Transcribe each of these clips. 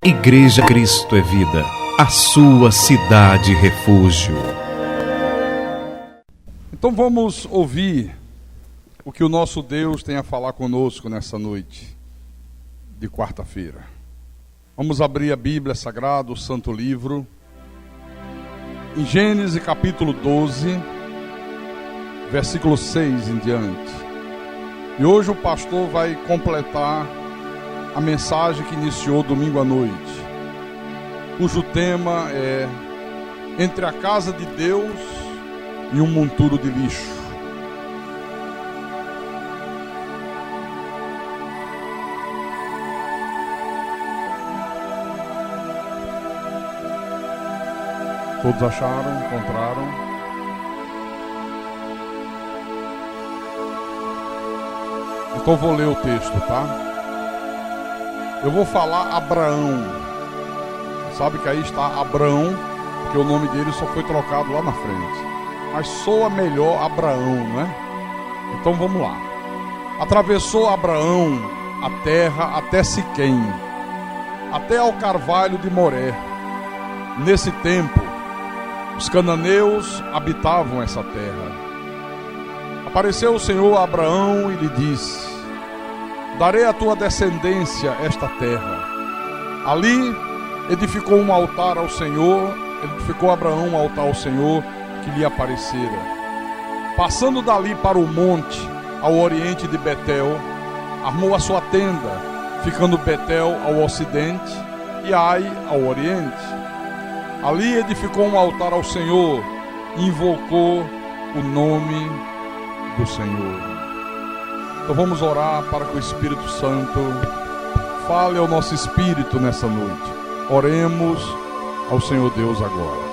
Igreja Cristo é Vida, a sua cidade refúgio. Então vamos ouvir o que o nosso Deus tem a falar conosco nessa noite de quarta-feira. Vamos abrir a Bíblia Sagrada, o Santo Livro, em Gênesis capítulo 12, versículo 6 em diante. E hoje o pastor vai completar a mensagem que iniciou domingo à noite, cujo tema é Entre a casa de Deus e um monturo de lixo. Todos acharam, encontraram? Então vou ler o texto, tá? Eu vou falar Abraão. Sabe que aí está Abrão, porque o nome dele só foi trocado lá na frente. Mas soa melhor Abraão, né? Então vamos lá. Atravessou Abraão a terra até Siquém, até ao carvalho de Moré. Nesse tempo, os cananeus habitavam essa terra. Apareceu o Senhor a Abraão e lhe disse: darei à tua descendência esta terra. Ali edificou um altar ao Senhor, edificou Abraão um altar ao Senhor que lhe aparecera. Passando dali para o monte, ao oriente de Betel, armou a sua tenda, ficando Betel ao ocidente e Ai ao oriente. Ali edificou um altar ao Senhor e invocou o nome do Senhor. Então vamos orar para que o Espírito Santo fale ao nosso espírito nessa noite. Oremos ao Senhor Deus agora.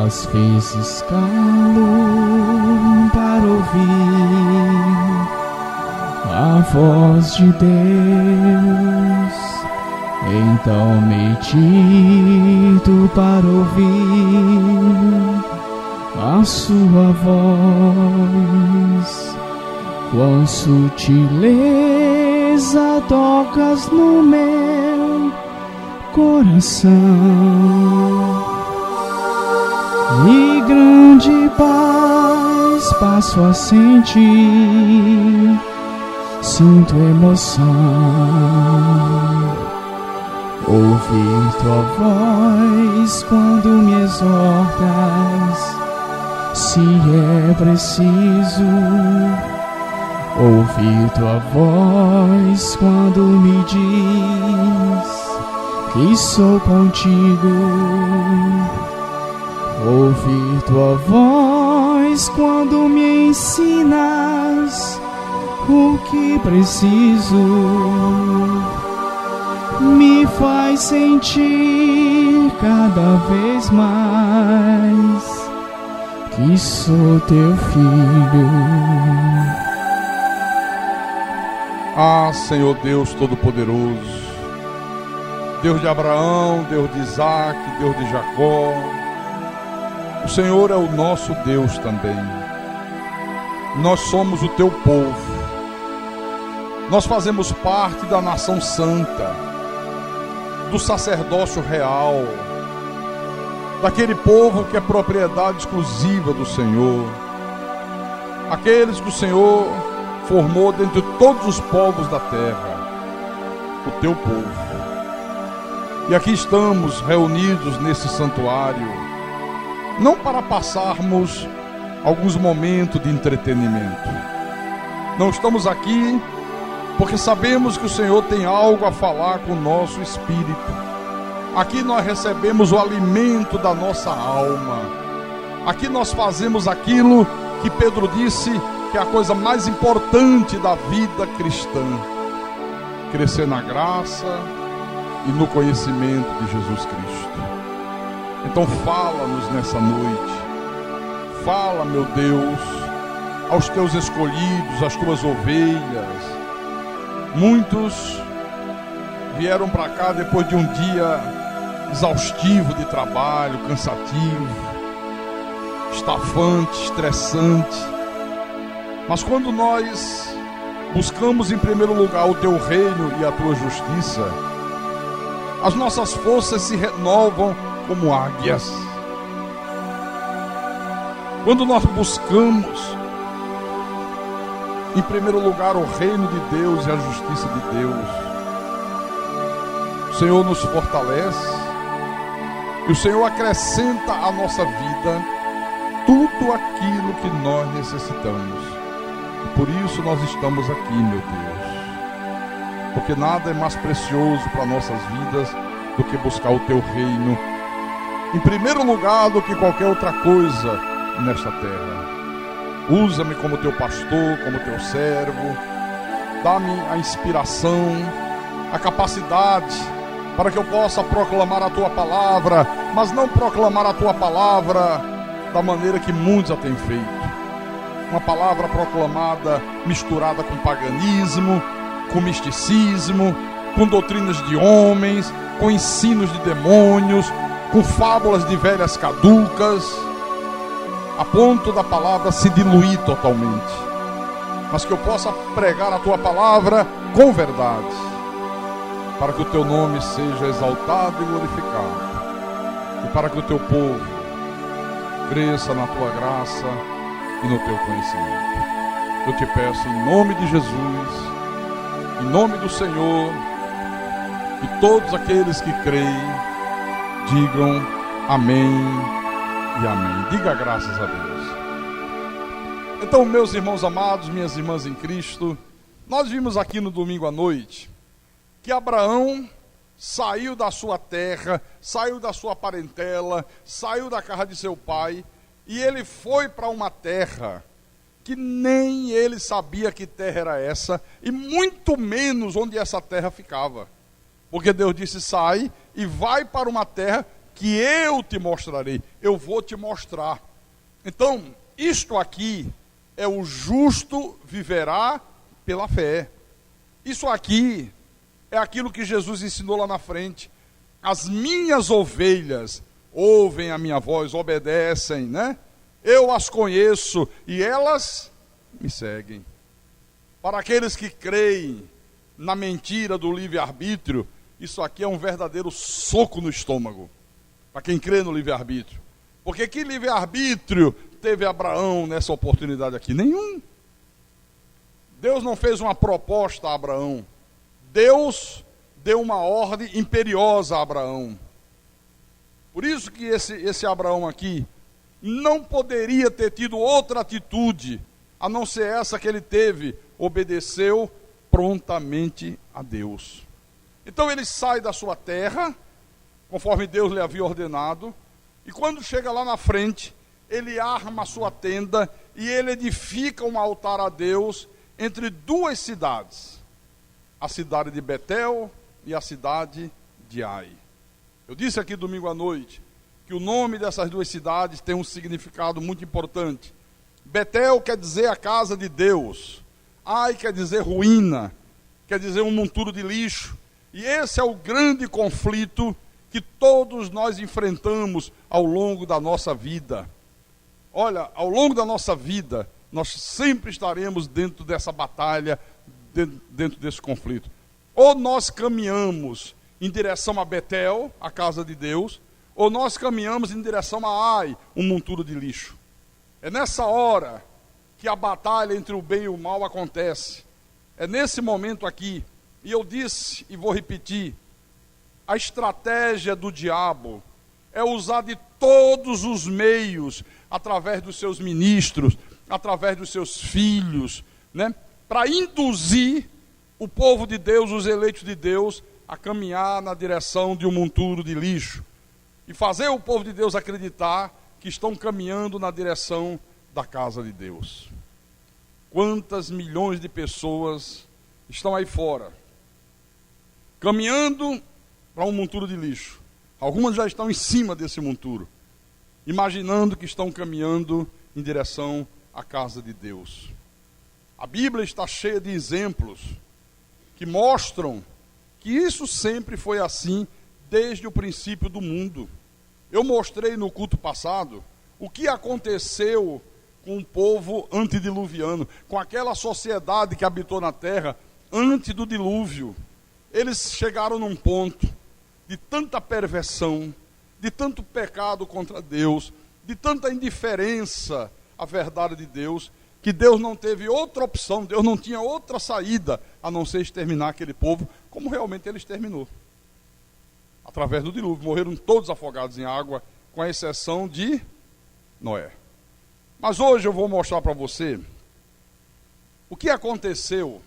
Às vezes calo para ouvir a voz de Deus, então medito para ouvir a sua voz. Quão sutileza tocas no meu coração, e grande paz passo a sentir. Sinto emoção, ouvir tua voz quando me exortas. Se é preciso ouvir tua voz quando me diz que sou contigo. Ouvir tua voz quando me ensinas o que preciso. Me faz sentir cada vez mais que sou teu filho. Ah, Senhor Deus Todo-Poderoso, Deus de Abraão, Deus de Isaac, Deus de Jacó, o Senhor é o nosso Deus também. Nós somos o teu povo. Nós fazemos parte da nação santa, do sacerdócio real, daquele povo que é propriedade exclusiva do Senhor, aqueles que o Senhor formou dentre todos os povos da terra, o teu povo. E aqui estamos reunidos nesse santuário, não para passarmos alguns momentos de entretenimento. Não estamos aqui porque sabemos que o Senhor tem algo a falar com o nosso espírito. Aqui nós recebemos o alimento da nossa alma. Aqui nós fazemos aquilo que Pedro disse que é a coisa mais importante da vida cristã: crescer na graça e no conhecimento de Jesus Cristo. Então fala-nos nessa noite. Fala, meu Deus, aos teus escolhidos, às tuas ovelhas. Muitos vieram para cá depois de um dia exaustivo de trabalho, cansativo, estafante, estressante. Mas quando nós buscamos em primeiro lugar o teu reino e a tua justiça, as nossas forças se renovam como águias. Quando nós buscamos, em primeiro lugar, o reino de Deus e a justiça de Deus, o Senhor nos fortalece e o Senhor acrescenta à nossa vida tudo aquilo que nós necessitamos. E por isso nós estamos aqui, meu Deus. Porque nada é mais precioso para nossas vidas do que buscar o Teu reino, em primeiro lugar do que qualquer outra coisa nesta terra. Usa-me como Teu pastor, como Teu servo. Dá-me a inspiração, a capacidade para que eu possa proclamar a Tua palavra, mas não proclamar a Tua palavra da maneira que muitos a têm feito. Uma palavra proclamada misturada com paganismo, com misticismo, com doutrinas de homens, com ensinos de demônios, com fábulas de velhas caducas, a ponto da palavra se diluir totalmente. Mas que eu possa pregar a Tua palavra com verdade, para que o Teu nome seja exaltado e glorificado, e para que o Teu povo cresça na Tua graça e no Teu conhecimento. Eu te peço em nome de Jesus, em nome do Senhor, e todos aqueles que creem, digam amém e amém. Diga graças a Deus. Então, meus irmãos amados, minhas irmãs em Cristo, nós vimos aqui no domingo à noite que Abraão saiu da sua terra, saiu da sua parentela, saiu da casa de seu pai, e ele foi para uma terra que nem ele sabia que terra era essa, e muito menos onde essa terra ficava. Porque Deus disse: sai e vai para uma terra que eu te mostrarei, eu vou te mostrar. Então, isto aqui é o justo viverá pela fé. Isso aqui é aquilo que Jesus ensinou lá na frente. As minhas ovelhas ouvem a minha voz, obedecem, né? Eu as conheço e elas me seguem. Para aqueles que creem na mentira do livre-arbítrio, isso aqui é um verdadeiro soco no estômago. Para quem crê no livre-arbítrio. Porque que livre-arbítrio teve Abraão nessa oportunidade aqui? Nenhum. Deus não fez uma proposta a Abraão. Deus deu uma ordem imperiosa a Abraão. Por isso que esse Abraão aqui não poderia ter tido outra atitude, a não ser essa que ele teve: obedeceu prontamente a Deus. Então ele sai da sua terra, conforme Deus lhe havia ordenado, e quando chega lá na frente, ele arma a sua tenda e ele edifica um altar a Deus entre duas cidades, a cidade de Betel e a cidade de Ai. Eu disse aqui domingo à noite que o nome dessas duas cidades tem um significado muito importante. Betel quer dizer a casa de Deus, Ai quer dizer ruína, quer dizer um monturo de lixo. E esse é o grande conflito que todos nós enfrentamos ao longo da nossa vida. Olha, ao longo da nossa vida, nós sempre estaremos dentro dessa batalha, dentro desse conflito. Ou nós caminhamos em direção a Betel, a casa de Deus, ou nós caminhamos em direção a Ai, um monturo de lixo. É nessa hora que a batalha entre o bem e o mal acontece. É nesse momento aqui. E eu disse, e vou repetir, a estratégia do diabo é usar de todos os meios, através dos seus ministros, através dos seus filhos, né, para induzir o povo de Deus, os eleitos de Deus, a caminhar na direção de um monturo de lixo. E fazer o povo de Deus acreditar que estão caminhando na direção da casa de Deus. Quantas milhões de pessoas estão aí fora, caminhando para um monturo de lixo. Algumas já estão em cima desse monturo, imaginando que estão caminhando em direção à casa de Deus. A Bíblia está cheia de exemplos que mostram que isso sempre foi assim desde o princípio do mundo. Eu mostrei no culto passado o que aconteceu com o povo antediluviano, com aquela sociedade que habitou na terra antes do dilúvio. Eles chegaram num ponto de tanta perversão, de tanto pecado contra Deus, de tanta indiferença à verdade de Deus, que Deus não teve outra opção, Deus não tinha outra saída a não ser exterminar aquele povo, como realmente ele exterminou. Através do dilúvio, morreram todos afogados em água, com a exceção de Noé. Mas hoje eu vou mostrar para você o que aconteceu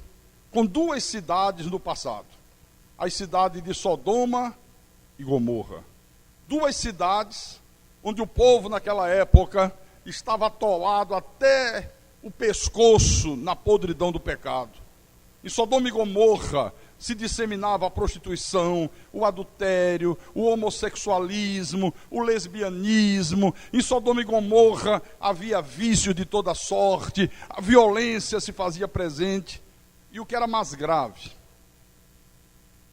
com duas cidades no passado. As cidades de Sodoma e Gomorra. Duas cidades onde o povo naquela época estava atolado até o pescoço na podridão do pecado. Em Sodoma e Gomorra se disseminava a prostituição, o adultério, o homossexualismo, o lesbianismo. Em Sodoma e Gomorra havia vícios de toda sorte, a violência se fazia presente. E o que era mais grave,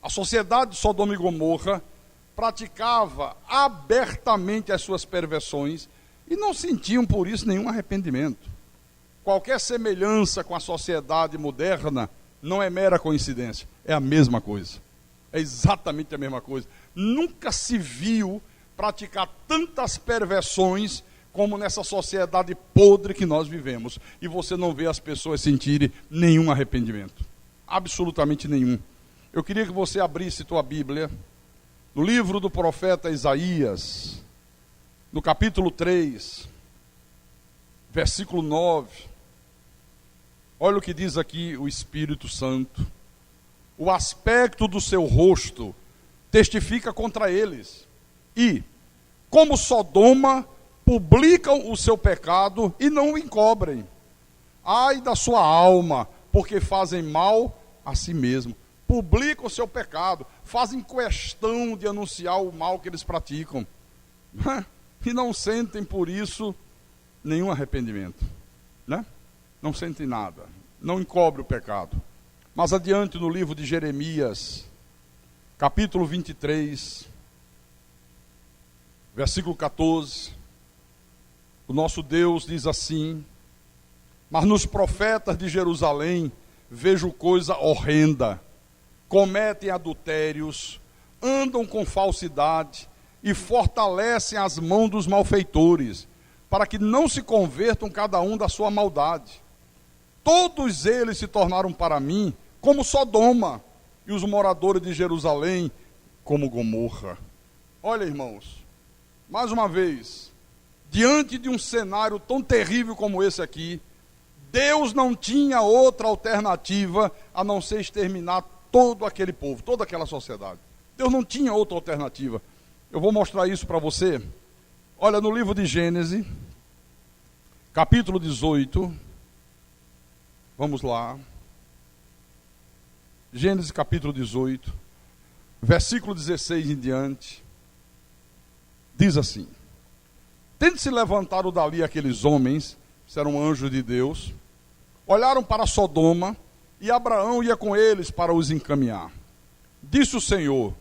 a sociedade de Sodoma e Gomorra praticava abertamente as suas perversões e não sentiam por isso nenhum arrependimento. Qualquer semelhança com a sociedade moderna não é mera coincidência, é a mesma coisa. É exatamente a mesma coisa. Nunca se viu praticar tantas perversões como nessa sociedade podre que nós vivemos. E você não vê as pessoas sentirem nenhum arrependimento. Absolutamente nenhum. Eu queria que você abrisse tua Bíblia no livro do profeta Isaías, no capítulo 3, versículo 9. Olha o que diz aqui o Espírito Santo. O aspecto do seu rosto testifica contra eles. E, como Sodoma, publicam o seu pecado e não o encobrem. Ai da sua alma, porque fazem mal a si mesmo. Publicam o seu pecado, fazem questão de anunciar o mal que eles praticam. E não sentem por isso nenhum arrependimento, né? Não sentem nada, não encobre o pecado. Mas adiante no livro de Jeremias, capítulo 23, versículo 14, o nosso Deus diz assim: mas nos profetas de Jerusalém vejo coisa horrenda, cometem adultérios, andam com falsidade e fortalecem as mãos dos malfeitores, para que não se convertam cada um da sua maldade. Todos eles se tornaram para mim como Sodoma, e os moradores de Jerusalém como Gomorra. Olha, irmãos, mais uma vez, diante de um cenário tão terrível como esse aqui, Deus não tinha outra alternativa a não ser exterminar todo aquele povo, toda aquela sociedade. Deus não tinha outra alternativa. Eu vou mostrar isso para você. Olha, no livro de Gênesis, capítulo 18, vamos lá. Gênesis capítulo 18, versículo 16 em diante, diz assim: tendo se levantado dali aqueles homens, que eram anjos de Deus, olharam para Sodoma, e Abraão ia com eles para os encaminhar. Disse o Senhor: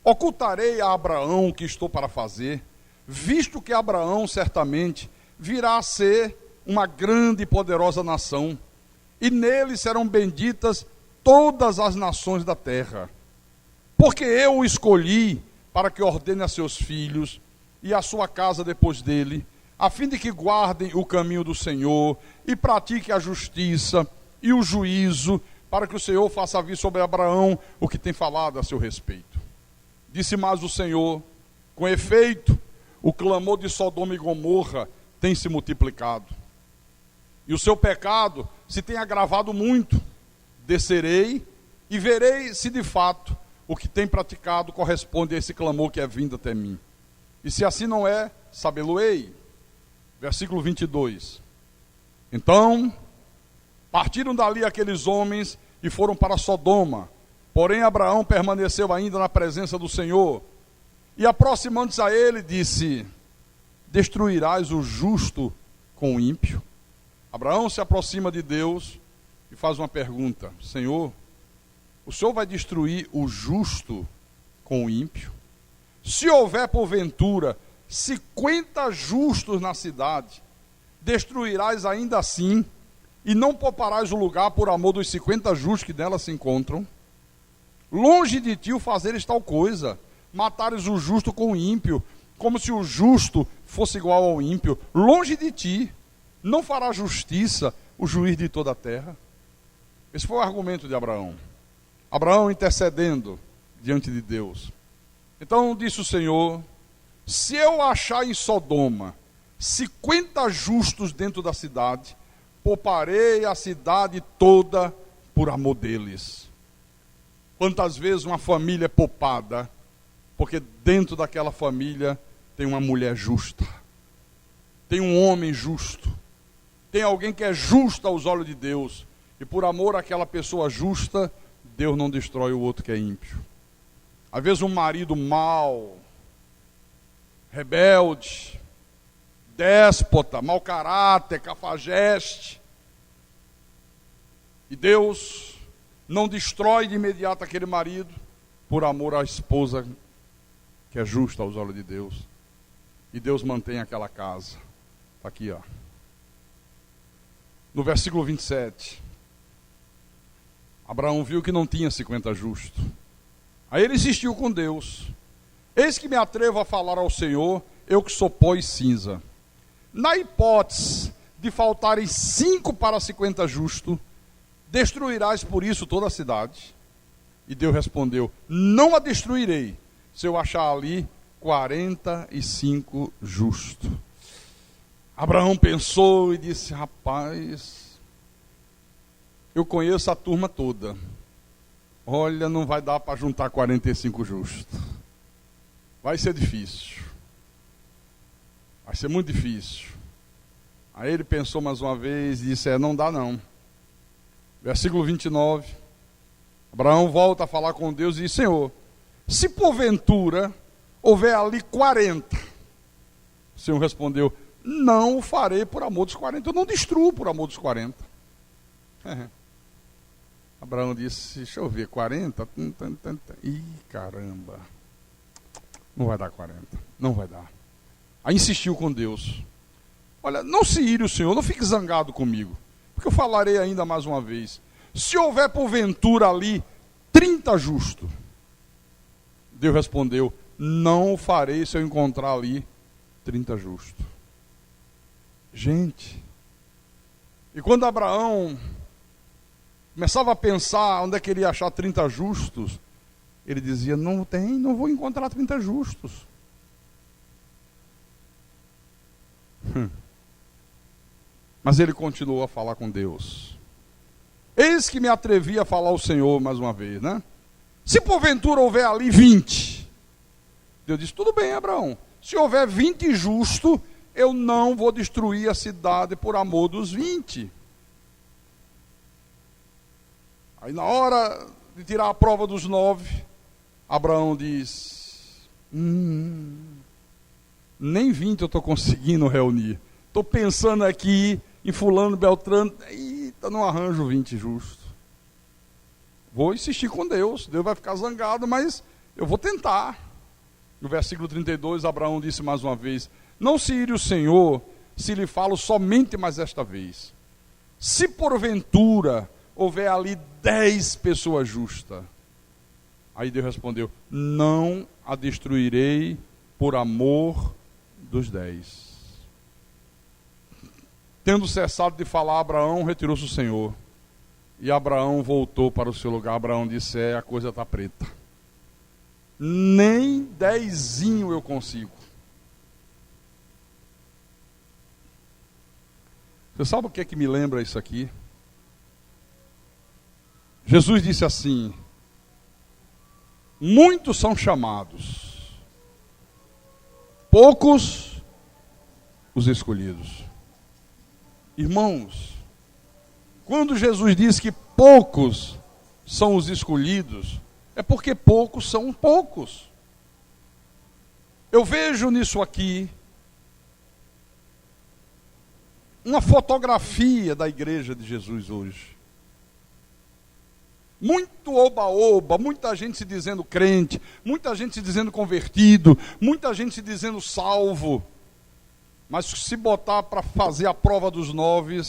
ocultarei a Abraão o que estou para fazer, visto que Abraão certamente virá a ser uma grande e poderosa nação, e nele serão benditas todas as nações da terra. Porque eu o escolhi para que ordene a seus filhos e a sua casa depois dele, a fim de que guardem o caminho do Senhor e pratiquem a justiça e o juízo, para que o Senhor faça vir sobre Abraão o que tem falado a seu respeito. Disse mais o Senhor: com efeito, o clamor de Sodoma e Gomorra tem se multiplicado, e o seu pecado se tem agravado muito. Descerei e verei se de fato o que tem praticado corresponde a esse clamor que é vindo até mim. E se assim não é, sabê-lo-ei. Versículo 22. Então partiram dali aqueles homens e foram para Sodoma. Porém Abraão permaneceu ainda na presença do Senhor. E aproximando-se a ele, disse: destruirás o justo com o ímpio? Abraão se aproxima de Deus e faz uma pergunta: Senhor, o Senhor vai destruir o justo com o ímpio? Se houver porventura 50 justos na cidade, destruirás ainda assim, e não pouparás o lugar por amor dos 50 justos que nela se encontram? Longe de ti o fazeres tal coisa, matares o justo com o ímpio, como se o justo fosse igual ao ímpio. Longe de ti, não fará justiça o juiz de toda a terra. Esse foi o argumento de Abraão. Abraão intercedendo diante de Deus. Então disse o Senhor: se eu achar em Sodoma 50 justos dentro da cidade, pouparei a cidade toda por amor deles. Quantas vezes uma família é poupada, porque dentro daquela família tem uma mulher justa, tem um homem justo, tem alguém que é justo aos olhos de Deus, e por amor àquela pessoa justa, Deus não destrói o outro que é ímpio. Às vezes um marido mau, rebelde, déspota, mau caráter, cafajeste, e Deus não destrói de imediato aquele marido por amor à esposa que é justa aos olhos de Deus. E Deus mantém aquela casa. Está aqui, ó. No versículo 27, Abraão viu que não tinha 50 justos. Aí ele insistiu com Deus: eis que me atrevo a falar ao Senhor, eu que sou pó e cinza. Na hipótese de faltarem 5 para 50 justos, destruirás por isso toda a cidade? E Deus respondeu: não a destruirei, se eu achar ali 45 justos. Abraão pensou e disse: rapaz, eu conheço a turma toda. Olha, não vai dar para juntar 45 justos. Vai ser difícil. Vai ser muito difícil. Aí ele pensou mais uma vez e disse: não dá não. Versículo 29. Abraão volta a falar com Deus e diz: Senhor, se porventura houver ali 40. O Senhor respondeu: não o farei por amor dos 40. Eu não destruo por amor dos 40. Abraão disse: deixa eu ver, 40? Ih, caramba. Não vai dar 40. Não vai dar. Aí insistiu com Deus: olha, não se ire o Senhor, não fique zangado comigo, porque eu falarei ainda mais uma vez. Se houver porventura ali 30 justos. Deus respondeu: não o farei se eu encontrar ali 30 justos. Gente, e quando Abraão começava a pensar onde é que ele ia achar 30 justos, ele dizia: não vou encontrar 30 justos. Mas ele continuou a falar com Deus. Eis que me atrevi a falar ao Senhor mais uma vez, né? Se porventura houver ali 20. Deus disse: tudo bem, Abraão, se houver 20 justos, eu não vou destruir a cidade por amor dos 20. Aí na hora de tirar a prova dos 9, Abraão diz: nem 20 eu estou conseguindo reunir. Estou pensando aqui em fulano, Beltrano, não arranjo 20 justos. Vou insistir com Deus, Deus vai ficar zangado, mas eu vou tentar. No versículo 32, Abraão disse mais uma vez: não se ire o Senhor, se lhe falo somente mais esta vez. Se porventura houver ali 10 pessoas justas. Aí Deus respondeu: não a destruirei por amor dos 10. Tendo cessado de falar, Abraão retirou-se o Senhor. E Abraão voltou para o seu lugar. Abraão disse: a coisa está preta. Nem 10 eu consigo. Você sabe o que é que me lembra isso aqui? Jesus disse assim: muitos são chamados, poucos os escolhidos. Irmãos, quando Jesus diz que poucos são os escolhidos, é porque poucos são poucos. Eu vejo nisso aqui uma fotografia da igreja de Jesus hoje. Muito oba-oba, muita gente se dizendo crente, muita gente se dizendo convertido, muita gente se dizendo salvo. Mas se botar para fazer a prova dos 9,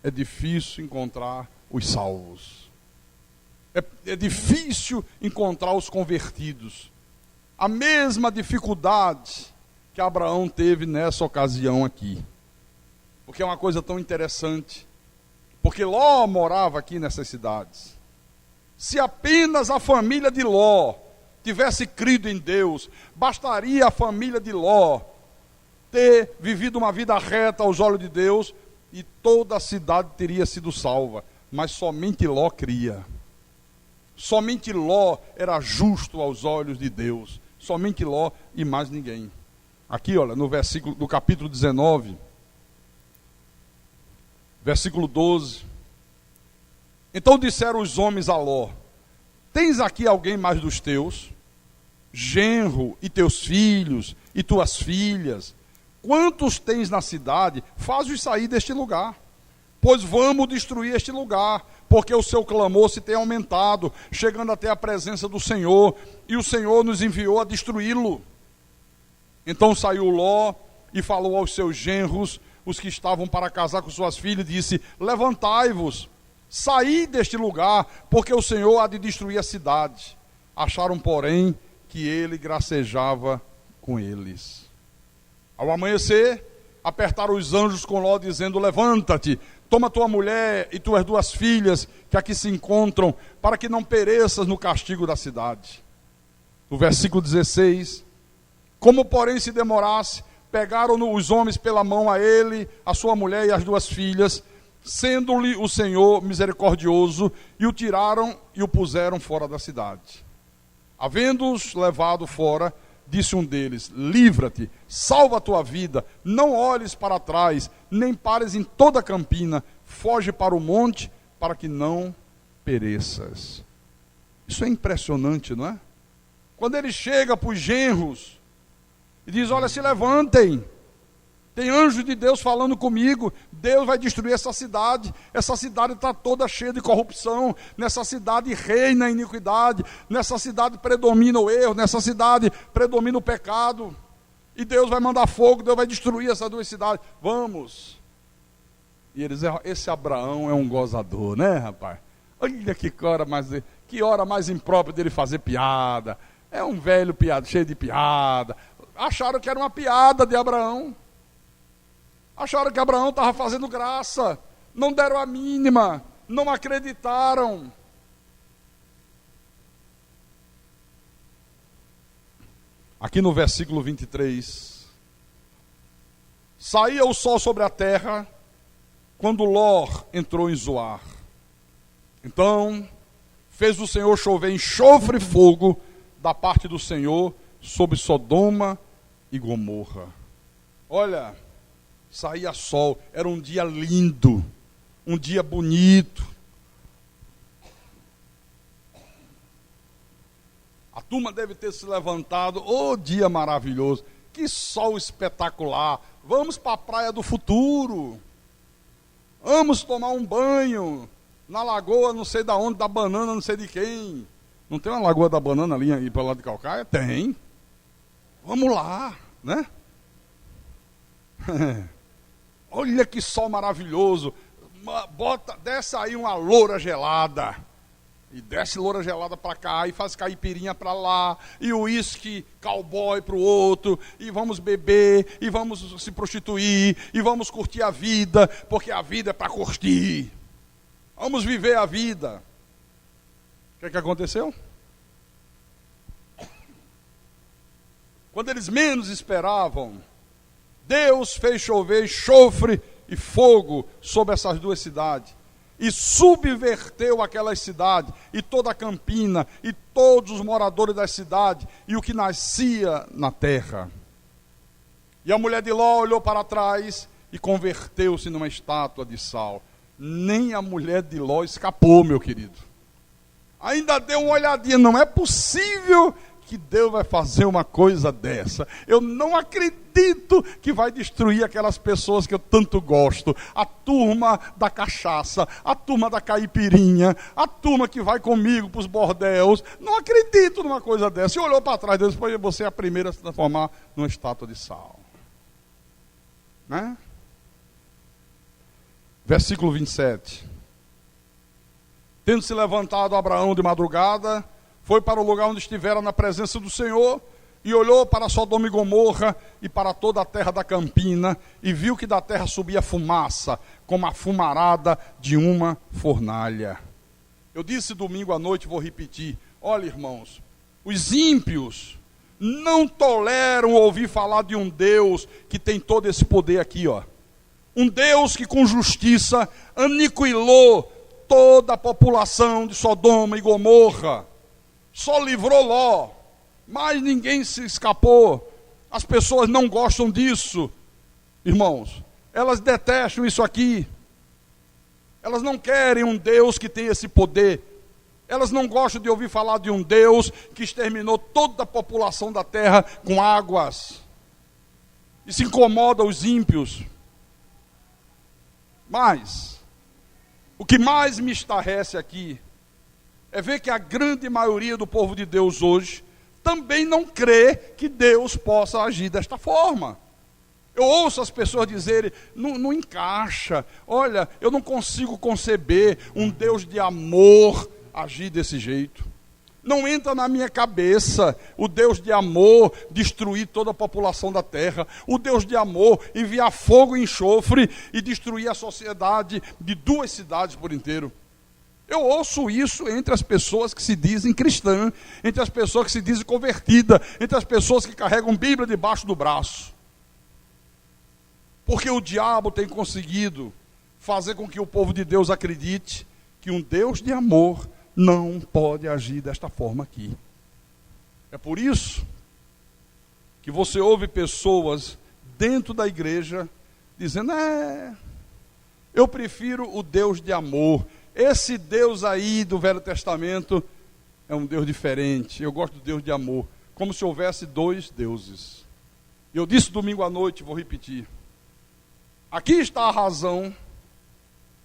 é difícil encontrar os salvos. É difícil encontrar os convertidos. a mesma dificuldade que Abraão teve nessa ocasião aqui. Porque é uma coisa tão interessante. Porque Ló morava aqui nessas cidades. Se apenas a família de Ló tivesse crido em Deus, bastaria a família de Ló ter vivido uma vida reta aos olhos de Deus e toda a cidade teria sido salva. Mas somente Ló cria. Somente Ló era justo aos olhos de Deus. Somente Ló e mais ninguém. Aqui, olha, no versículo do capítulo 19, versículo 12. Então disseram os homens a Ló: tens aqui alguém mais dos teus? Genro e teus filhos e tuas filhas? Quantos tens na cidade? Faz-os sair deste lugar. Pois vamos destruir este lugar, porque o seu clamor se tem aumentado, chegando até a presença do Senhor, e o Senhor nos enviou a destruí-lo. Então saiu Ló e falou aos seus genros, os que estavam para casar com suas filhas, e disse: levantai-vos, saí deste lugar, porque o Senhor há de destruir a cidade. Acharam, porém, que ele gracejava com eles. Ao amanhecer, apertaram os anjos com Ló, dizendo: levanta-te, toma tua mulher e tuas 2 filhas, que aqui se encontram, para que não pereças no castigo da cidade. No versículo 16, como porém se demorasse, pegaram os homens pela mão a ele, a sua mulher e as 2 filhas, sendo-lhe o Senhor misericordioso, e o tiraram e o puseram fora da cidade. Havendo-os levado fora, disse um deles: livra-te, salva a tua vida, não olhes para trás, nem pares em toda a campina, foge para o monte, para que não pereças. Isso é impressionante, não é? Quando ele chega para os genros e diz: olha, se levantem, tem anjo de Deus falando comigo, Deus vai destruir essa cidade está toda cheia de corrupção, nessa cidade reina a iniquidade, nessa cidade predomina o erro, nessa cidade predomina o pecado, e Deus vai mandar fogo, Deus vai destruir essas 2 cidades, vamos. E eles dizem: esse Abraão é um gozador, né, rapaz? Olha que hora mais imprópria dele fazer piada, é um velho piada, cheio de piada. Acharam que era uma piada de Abraão. Acharam que Abraão estava fazendo graça. Não deram a mínima. Não acreditaram. Aqui no versículo 23. Saía o sol sobre a terra, quando Ló entrou em Zoar. Então fez o Senhor chover enxofre e fogo da parte do Senhor sobre Sodoma e Gomorra. Olha, saía sol, era um dia lindo, um dia bonito. A turma deve ter se levantado: oh, dia maravilhoso, que sol espetacular, vamos para a praia do futuro, vamos tomar um banho na lagoa não sei da onde, da banana não sei de quem. Não tem uma lagoa da banana ali para o lado de Calcaia? Tem. Vamos lá, né? Olha que sol maravilhoso. Desce aí uma loura gelada. E desce loura gelada para cá, e faz caipirinha para lá, e o uísque cowboy para o outro, e vamos beber, e vamos se prostituir, e vamos curtir a vida, porque a vida é para curtir. Vamos viver a vida. O que aconteceu? Quando eles menos esperavam, Deus fez chover enxofre e fogo sobre essas 2 cidades, e subverteu aquelas cidades, e toda a campina, e todos os moradores das cidades, e o que nascia na terra. E a mulher de Ló olhou para trás, e converteu-se numa estátua de sal. Nem a mulher de Ló escapou, meu querido. Ainda deu uma olhadinha, não é possível que Deus vai fazer uma coisa dessa. Eu não acredito que vai destruir aquelas pessoas que eu tanto gosto. A turma da cachaça, a turma da caipirinha, a turma que vai comigo para os bordéus. Não acredito numa coisa dessa. E olhou para trás, Deus, depois você é a primeira a se transformar numa estátua de sal. Né? Versículo 27. Tendo se levantado Abraão de madrugada, foi para o lugar onde estivera na presença do Senhor, e olhou para Sodoma e Gomorra e para toda a terra da campina, e viu que da terra subia fumaça, como a fumarada de uma fornalha. Eu disse domingo à noite, vou repetir, olha irmãos, os ímpios não toleram ouvir falar de um Deus que tem todo esse poder aqui, ó. Um Deus que com justiça aniquilou toda a população de Sodoma e Gomorra. Só livrou Ló, mas ninguém se escapou. As pessoas não gostam disso, irmãos. Elas detestam isso aqui. Elas não querem um Deus que tem esse poder. Elas não gostam de ouvir falar de um Deus que exterminou toda a população da terra com águas. E se incomoda os ímpios. Mas, o que mais me estarrece aqui é ver que a grande maioria do povo de Deus hoje também não crê que Deus possa agir desta forma. Eu ouço as pessoas dizerem, não encaixa, olha, eu não consigo conceber um Deus de amor agir desse jeito. Não entra na minha cabeça o Deus de amor destruir toda a população da terra, o Deus de amor enviar fogo e enxofre e destruir a sociedade de 2 cidades por inteiro. Eu ouço isso entre as pessoas que se dizem cristãs, entre as pessoas que se dizem convertidas, entre as pessoas que carregam Bíblia debaixo do braço. Porque o diabo tem conseguido fazer com que o povo de Deus acredite que um Deus de amor não pode agir desta forma aqui. É por isso que você ouve pessoas dentro da igreja dizendo, eu prefiro o Deus de amor. Esse Deus aí do Velho Testamento é um Deus diferente. Eu gosto do Deus de amor. Como se houvesse 2 deuses. Eu disse domingo à noite, vou repetir. Aqui está a razão,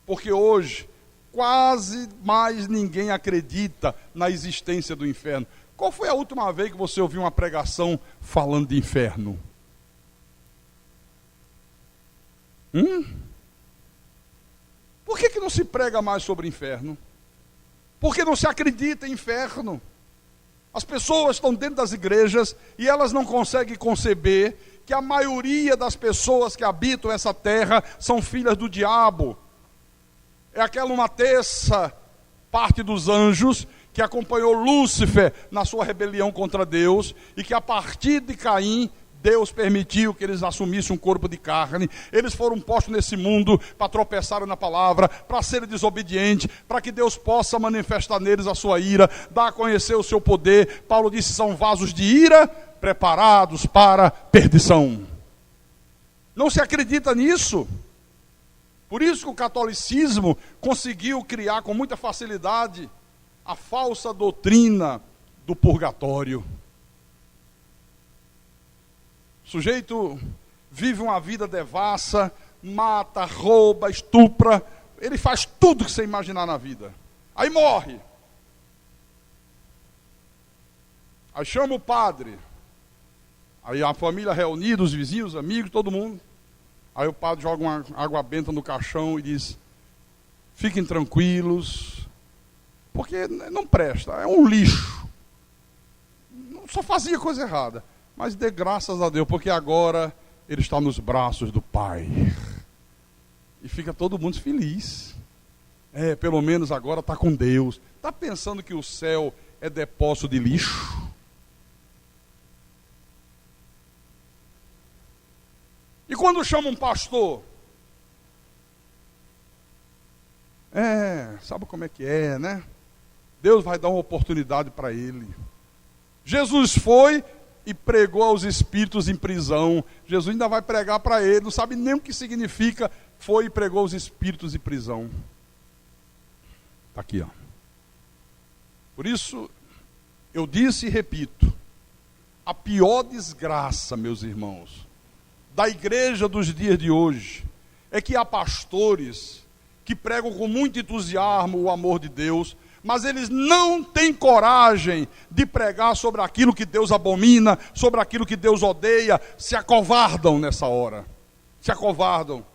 porque hoje quase mais ninguém acredita na existência do inferno. Qual foi a última vez que você ouviu uma pregação falando de inferno? Por que não se prega mais sobre inferno? Por que não se acredita em inferno? As pessoas estão dentro das igrejas e elas não conseguem conceber que a maioria das pessoas que habitam essa terra são filhas do diabo. É aquela 1/3 parte dos anjos que acompanhou Lúcifer na sua rebelião contra Deus e que a partir de Caim, Deus permitiu que eles assumissem um corpo de carne. Eles foram postos nesse mundo para tropeçarem na palavra, para serem desobedientes, para que Deus possa manifestar neles a sua ira, dar a conhecer o seu poder. Paulo disse, são vasos de ira preparados para perdição. Não se acredita nisso? Por isso que o catolicismo conseguiu criar com muita facilidade a falsa doutrina do purgatório. O sujeito vive uma vida devassa, mata, rouba, estupra, ele faz tudo que você imaginar na vida. Aí morre. Aí chama o padre. Aí a família reunida, os vizinhos, os amigos, todo mundo. Aí o padre joga uma água benta no caixão e diz, fiquem tranquilos, porque não presta, é um lixo. Só fazia coisa errada. Mas dê graças a Deus, porque agora ele está nos braços do Pai. E fica todo mundo feliz. Pelo menos agora está com Deus. Está pensando que o céu é depósito de lixo? E quando chama um pastor? Sabe como é que é, né? Deus vai dar uma oportunidade para ele. Jesus foi e pregou aos espíritos em prisão. Jesus ainda vai pregar para ele, não sabe nem o que significa, foi e pregou aos espíritos em prisão. Está aqui, ó. Por isso, eu disse e repito, a pior desgraça, meus irmãos, da igreja dos dias de hoje, é que há pastores que pregam com muito entusiasmo o amor de Deus, mas eles não têm coragem de pregar sobre aquilo que Deus abomina, sobre aquilo que Deus odeia, se acovardam nessa hora, se acovardam,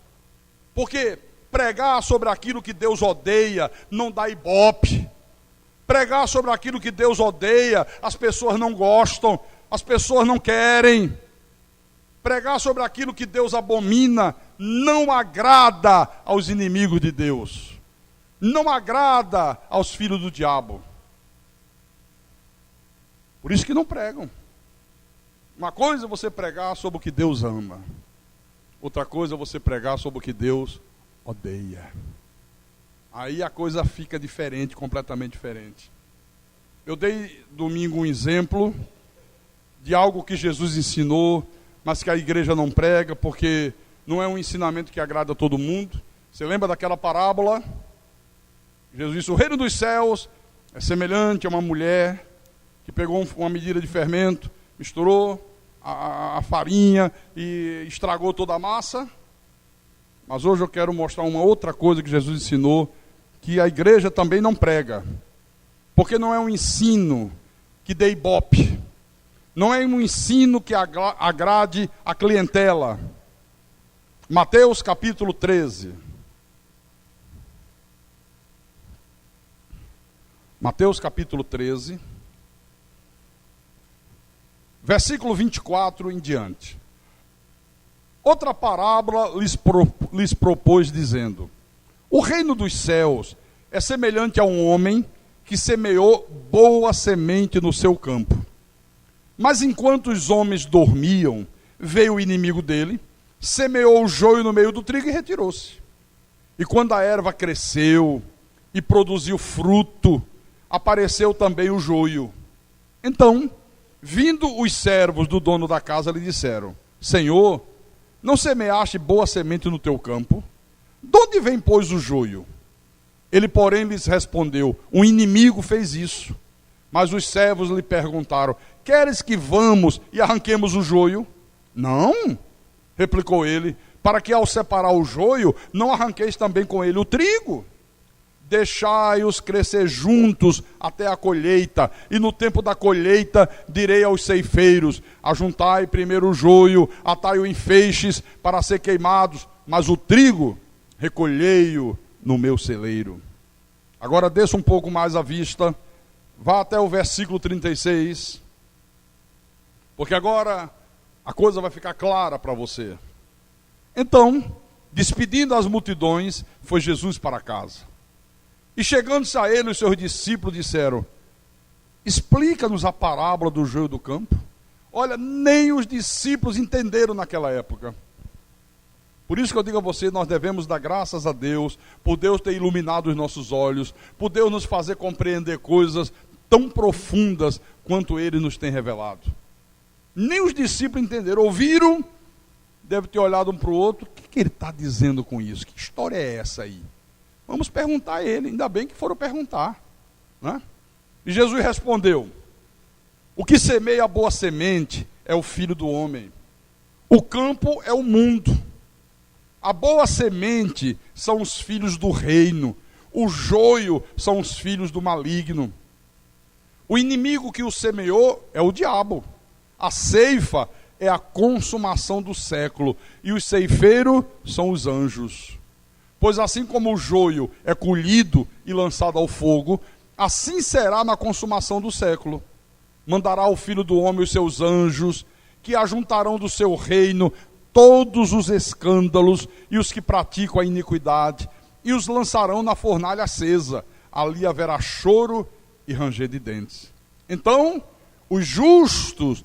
porque pregar sobre aquilo que Deus odeia não dá ibope, pregar sobre aquilo que Deus odeia, as pessoas não gostam, as pessoas não querem. Pregar sobre aquilo que Deus abomina não agrada aos inimigos de Deus. Não agrada aos filhos do diabo. Por isso que não pregam. Uma coisa é você pregar sobre o que Deus ama. Outra coisa é você pregar sobre o que Deus odeia. Aí a coisa fica diferente, completamente diferente. Eu dei domingo um exemplo de algo que Jesus ensinou, mas que a igreja não prega, porque não é um ensinamento que agrada a todo mundo. Você lembra daquela parábola? Jesus disse: o reino dos céus é semelhante a uma mulher que pegou uma medida de fermento, misturou a farinha e estragou toda a massa. Mas hoje eu quero mostrar uma outra coisa que Jesus ensinou, que a igreja também não prega. Porque não é um ensino que dê ibope. Não é um ensino que agrade a clientela. Mateus capítulo 13. Mateus capítulo 13. Versículo 24 em diante. Outra parábola lhes propôs, dizendo: o reino dos céus é semelhante a um homem que semeou boa semente no seu campo. Mas enquanto os homens dormiam, veio o inimigo dele, semeou o joio no meio do trigo e retirou-se. E quando a erva cresceu e produziu fruto, apareceu também o joio. Então, vindo os servos do dono da casa, lhe disseram: Senhor, não semeaste boa semente no teu campo? De onde vem, pois, o joio? Ele, porém, lhes respondeu: um inimigo fez isso. Mas os servos lhe perguntaram: queres que vamos e arranquemos o joio? Não, replicou ele, para que ao separar o joio, não arranqueis também com ele o trigo. Deixai-os crescer juntos até a colheita, e no tempo da colheita direi aos ceifeiros: ajuntai primeiro o joio, atai-o em feixes para ser queimados, mas o trigo recolhei-o no meu celeiro. Agora desça um pouco mais a vista, vá até o versículo 36, porque agora a coisa vai ficar clara para você. Então, despedindo as multidões, foi Jesus para casa. E chegando-se a ele, os seus discípulos disseram: explica-nos a parábola do joio do campo. Olha, nem os discípulos entenderam naquela época. Por isso que eu digo a você, nós devemos dar graças a Deus, por Deus ter iluminado os nossos olhos, por Deus nos fazer compreender coisas tão profundas quanto Ele nos tem revelado. Nem os discípulos entenderam, ouviram, devem ter olhado um para o outro: o que ele está dizendo com isso? Que história é essa aí? Vamos perguntar a ele, ainda bem que foram perguntar, né? E Jesus respondeu: o que semeia a boa semente é o Filho do Homem. O campo é o mundo. A boa semente são os filhos do reino. O joio são os filhos do maligno. O inimigo que o semeou é o diabo. A ceifa é a consumação do século. E os ceifeiros são os anjos. Pois assim como o joio é colhido e lançado ao fogo, assim será na consumação do século. Mandará o Filho do Homem os seus anjos, que ajuntarão do seu reino todos os escândalos e os que praticam a iniquidade, e os lançarão na fornalha acesa. Ali haverá choro e ranger de dentes. Então, os justos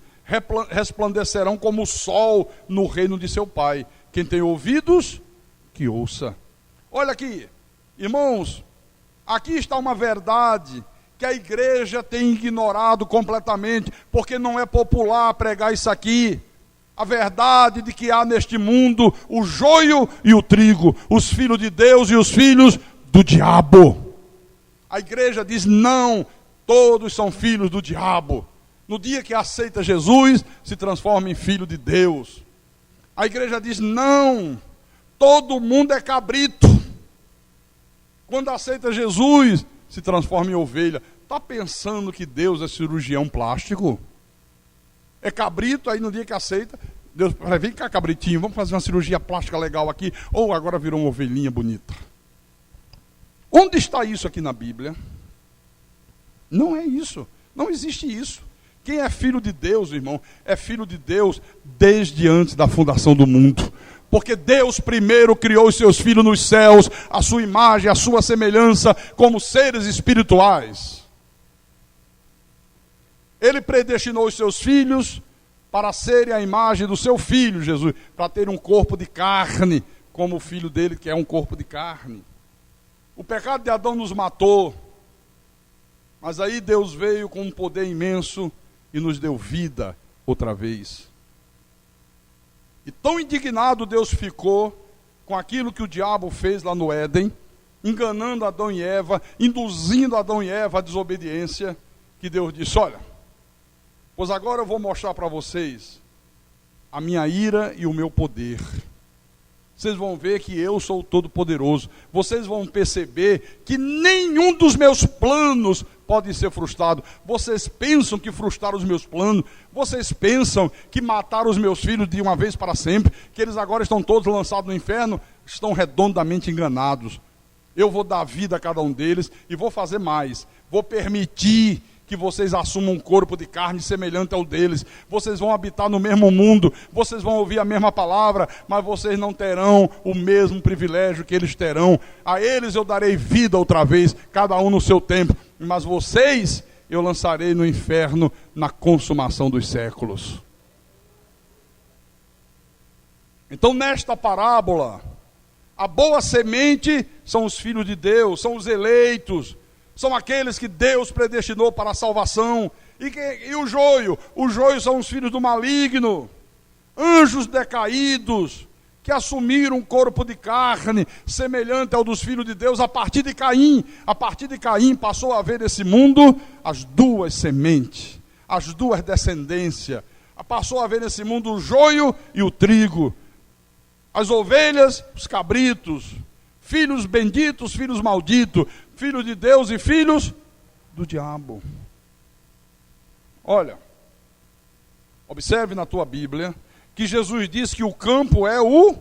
resplandecerão como o sol no reino de seu Pai. Quem tem ouvidos, que ouça. Olha aqui, irmãos, aqui está uma verdade que a igreja tem ignorado completamente, porque não é popular pregar isso aqui. A verdade de que há neste mundo o joio e o trigo, os filhos de Deus e os filhos do diabo. A igreja diz: não, todos são filhos do diabo. No dia que aceita Jesus, se transforma em filho de Deus. A igreja diz: não, todo mundo é cabrito. Quando aceita Jesus, se transforma em ovelha. Está pensando que Deus é cirurgião plástico? É cabrito, aí no dia que aceita, Deus vai: vem cá, cabritinho, vamos fazer uma cirurgia plástica legal aqui. Ou agora virou uma ovelhinha bonita. Onde está isso aqui na Bíblia? Não é isso. Não existe isso. Quem é filho de Deus, irmão, é filho de Deus desde antes da fundação do mundo. Porque Deus primeiro criou os seus filhos nos céus, a sua imagem, a sua semelhança, como seres espirituais. Ele predestinou os seus filhos para serem a imagem do seu filho, Jesus, para ter um corpo de carne, como o filho dele, que é um corpo de carne. O pecado de Adão nos matou, mas aí Deus veio com um poder imenso e nos deu vida outra vez. E tão indignado Deus ficou com aquilo que o diabo fez lá no Éden, enganando Adão e Eva, induzindo Adão e Eva à desobediência, que Deus disse: olha, pois agora eu vou mostrar para vocês a minha ira e o meu poder. Vocês vão ver que eu sou o Todo-Poderoso. Vocês vão perceber que nenhum dos meus planos pode ser frustrado. Vocês pensam que frustraram os meus planos? Vocês pensam que mataram os meus filhos de uma vez para sempre? Que eles agora estão todos lançados no inferno? Estão redondamente enganados. Eu vou dar vida a cada um deles e vou fazer mais. Vou permitir que vocês assumam um corpo de carne semelhante ao deles. Vocês vão habitar no mesmo mundo, vocês vão ouvir a mesma palavra, mas vocês não terão o mesmo privilégio que eles terão. A eles eu darei vida outra vez, cada um no seu tempo, mas vocês eu lançarei no inferno na consumação dos séculos. Então, nesta parábola, a boa semente são os filhos de Deus, são os eleitos, são aqueles que Deus predestinou para a salvação. E o joio são os filhos do maligno, anjos decaídos, que assumiram um corpo de carne, semelhante ao dos filhos de Deus, a partir de Caim. A partir de Caim passou a haver nesse mundo as duas sementes, as duas descendências. Passou a haver nesse mundo o joio e o trigo, as ovelhas, os cabritos, filhos benditos, filhos malditos, filhos de Deus e filhos do diabo. Olha, observe na tua Bíblia que Jesus diz que o campo é o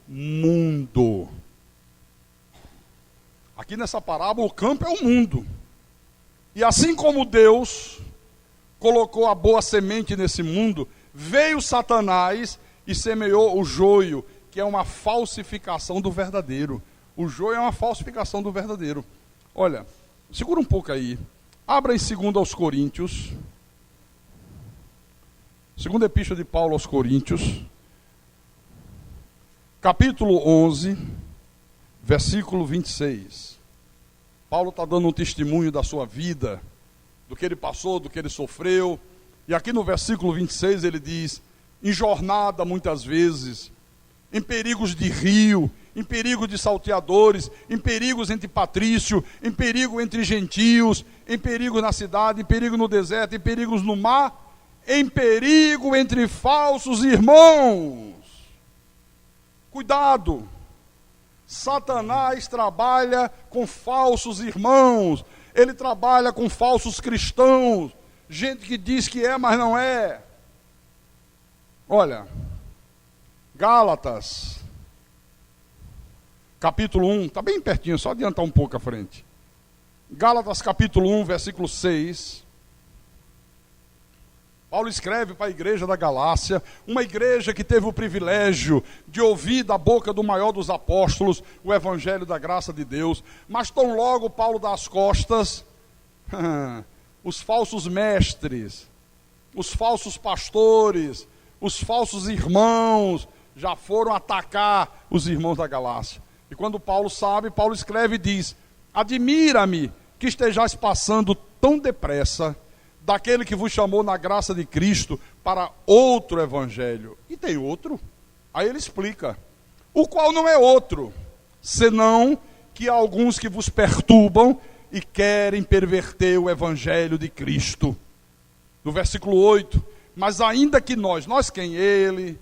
mundo. Aqui nessa parábola o campo é o mundo. E assim como Deus colocou a boa semente nesse mundo, veio Satanás e semeou o joio, que é uma falsificação do verdadeiro. O joio é uma falsificação do verdadeiro. Olha, segura um pouco aí. Abra em 2 aos Coríntios. Segunda Epístola de Paulo aos Coríntios. Capítulo 11, versículo 26. Paulo está dando um testemunho da sua vida, do que ele passou, do que ele sofreu. E aqui no versículo 26 ele diz: em jornada muitas vezes, em perigos de rio, em perigo de salteadores, em perigos entre patrício, em perigo entre gentios, em perigo na cidade, em perigo no deserto, em perigos no mar, em perigo entre falsos irmãos. Cuidado! Satanás trabalha com falsos irmãos, ele trabalha com falsos cristãos, gente que diz que é, mas não é. Olha, Gálatas, capítulo 1, está bem pertinho, só adiantar um pouco à frente. Gálatas capítulo 1, versículo 6. Paulo escreve para a igreja da Galácia, uma igreja que teve o privilégio de ouvir da boca do maior dos apóstolos o evangelho da graça de Deus, mas tão logo Paulo dá as costas, os falsos mestres, os falsos pastores, os falsos irmãos já foram atacar os irmãos da Galácia. E quando Paulo sabe, Paulo escreve e diz: admira-me que estejais passando tão depressa daquele que vos chamou na graça de Cristo para outro evangelho. E tem outro? Aí ele explica: o qual não é outro, senão que há alguns que vos perturbam e querem perverter o evangelho de Cristo. No versículo 8, mas ainda que nós quem? Ele,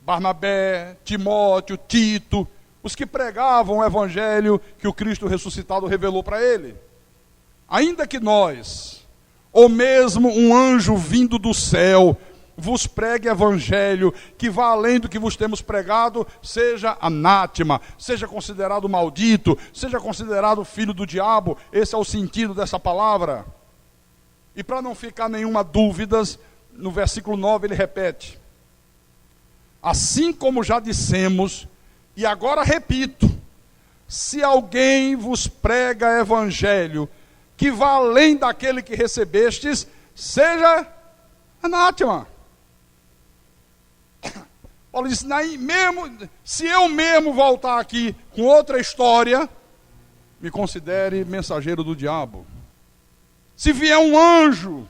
Barnabé, Timóteo, Tito, os que pregavam o evangelho que o Cristo ressuscitado revelou para ele. Ainda que nós, ou mesmo um anjo vindo do céu, vos pregue evangelho que vá além do que vos temos pregado, seja anátema, seja considerado maldito, seja considerado filho do diabo. Esse é o sentido dessa palavra. E para não ficar nenhuma dúvida, no versículo 9 ele repete: assim como já dissemos, e agora repito, se alguém vos prega evangelho que vá além daquele que recebestes, seja anátema. Paulo disse, se eu mesmo voltar aqui com outra história, me considere mensageiro do diabo. Se vier um anjo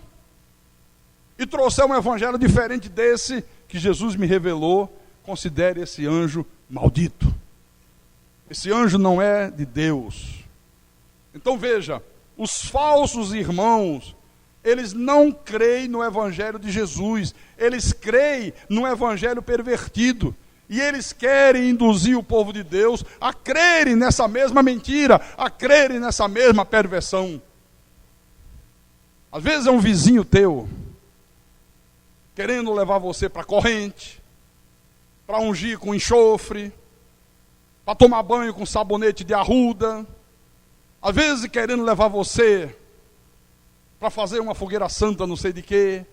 e trouxer um evangelho diferente desse que Jesus me revelou, considere esse anjo maldito. Esse anjo não é de Deus. Então veja, os falsos irmãos, eles não creem no evangelho de Jesus, eles creem no evangelho pervertido, e eles querem induzir o povo de Deus a crerem nessa mesma mentira, a crerem nessa mesma perversão. Às vezes é um vizinho teu, querendo levar você para a corrente, para ungir com enxofre, para tomar banho com sabonete de arruda, às vezes querendo levar você para fazer uma fogueira santa não sei de quê.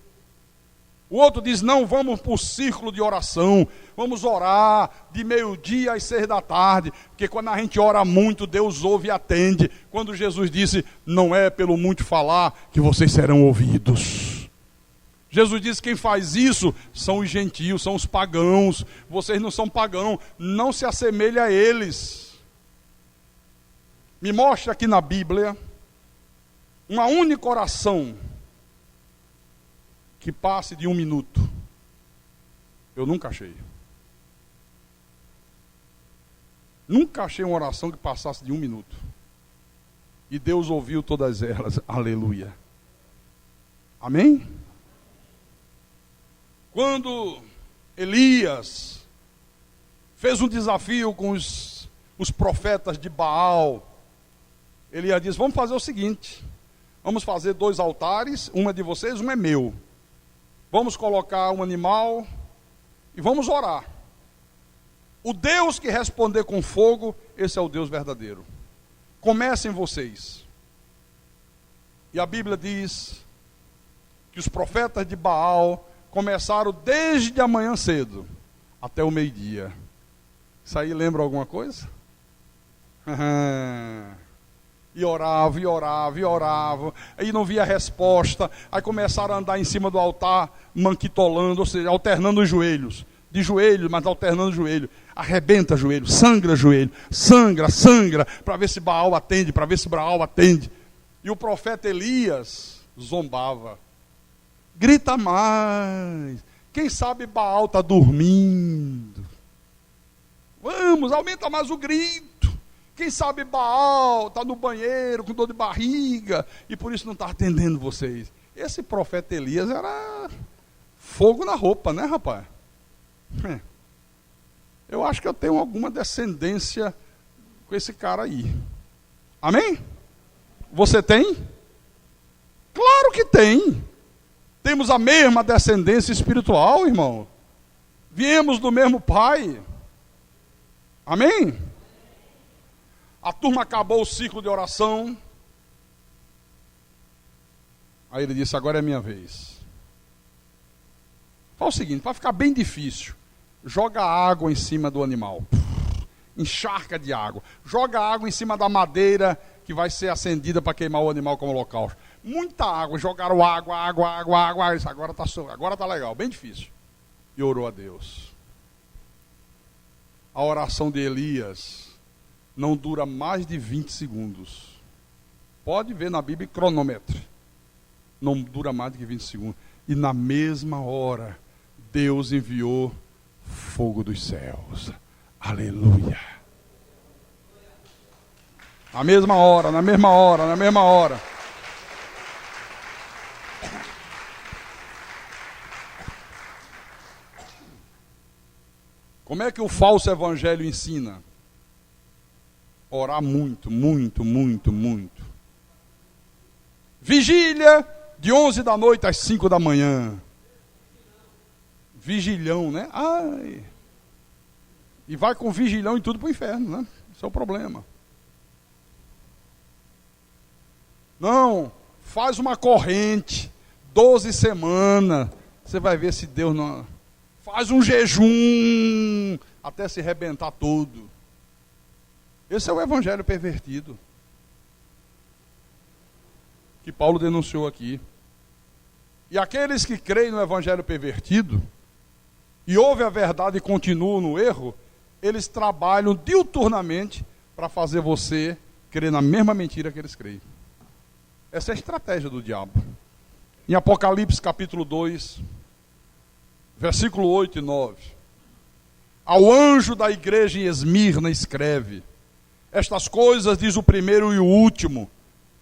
O outro diz, não, vamos para o círculo de oração, vamos orar de meio-dia às 6 da tarde, porque quando a gente ora muito, Deus ouve e atende. Quando Jesus disse, não é pelo muito falar que vocês serão ouvidos. Jesus disse, quem faz isso são os gentios, são os pagãos. Vocês não são pagãos, não se assemelhe a eles. Me mostra aqui na Bíblia uma única oração que passe de 1 minuto. Eu nunca achei. Nunca achei uma oração que passasse de 1 minuto. E Deus ouviu todas elas. Aleluia. Amém? Quando Elias fez um desafio com os profetas de Baal, Elias disse, vamos fazer o seguinte, vamos fazer 2 altares, um é de vocês, um é meu. Vamos colocar um animal e vamos orar. O Deus que responder com fogo, esse é o Deus verdadeiro. Comecem vocês. E a Bíblia diz que os profetas de Baal começaram desde a manhã cedo até o meio-dia. Isso aí lembra alguma coisa? E orava, e orava, e orava, aí não via resposta, aí começaram a andar em cima do altar, manquitolando, ou seja, alternando os joelhos, de joelho, mas alternando o joelho, arrebenta joelho, sangra, para ver se Baal atende, para ver se Baal atende. E o profeta Elias zombava, grita mais, quem sabe Baal está dormindo, vamos, aumenta mais o grito. Quem sabe Baal está no banheiro com dor de barriga e por isso não está atendendo vocês. Esse profeta Elias era fogo na roupa, né, rapaz? Eu acho que eu tenho alguma descendência com esse cara aí. Amém? Você tem? Claro que tem. Temos a mesma descendência espiritual, irmão. Viemos do mesmo pai. Amém? A turma acabou o ciclo de oração. Aí ele disse, agora é minha vez. Fala o seguinte, para ficar bem difícil, joga água em cima do animal. Encharca de água. Joga água em cima da madeira que vai ser acendida para queimar o animal como holocausto. Muita água, jogaram água. Agora tá legal, bem difícil. E orou a Deus. A oração de Elias não dura mais de 20 segundos. Pode ver na Bíblia cronômetro. Não dura mais do que 20 segundos. E na mesma hora, Deus enviou fogo dos céus. Aleluia. Na mesma hora. Como é que o falso evangelho ensina? Orar muito. Vigília de 11 da noite às 5 da manhã. Vigilhão, né? Ai. E vai com vigilhão e tudo para o inferno, né? Esse é o problema. Não, Faz uma corrente, 12 semanas. Você vai ver se Deus não... Faz um jejum até se arrebentar todo. Esse é o evangelho pervertido que Paulo denunciou aqui. E aqueles que creem no evangelho pervertido e ouvem a verdade e continuam no erro, eles trabalham diuturnamente para fazer você crer na mesma mentira que eles creem. Essa é a estratégia do diabo. Em Apocalipse capítulo 2, versículo 8 e 9. Ao anjo da igreja em Esmirna escreve: estas coisas diz o primeiro e o último,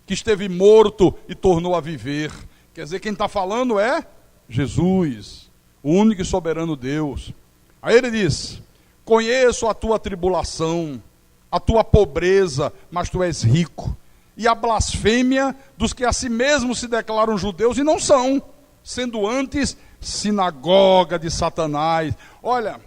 que esteve morto e tornou a viver. Quer dizer, quem está falando é Jesus, o único e soberano Deus. Aí ele diz: conheço a tua tribulação, a tua pobreza, mas tu és rico, e a blasfêmia dos que a si mesmos se declaram judeus e não são, sendo antes sinagoga de Satanás. Olha,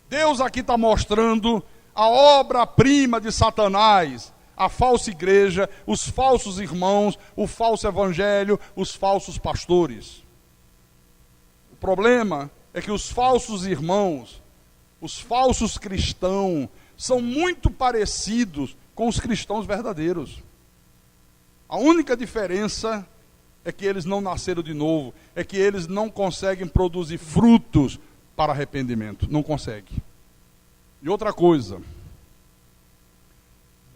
Deus aqui está mostrando a obra-prima de Satanás, a falsa igreja, os falsos irmãos, o falso evangelho, os falsos pastores. O problema é que os falsos irmãos, os falsos cristãos, são muito parecidos com os cristãos verdadeiros. A única diferença é que eles não nasceram de novo, é que eles não conseguem produzir frutos para arrependimento, não conseguem. E outra coisa,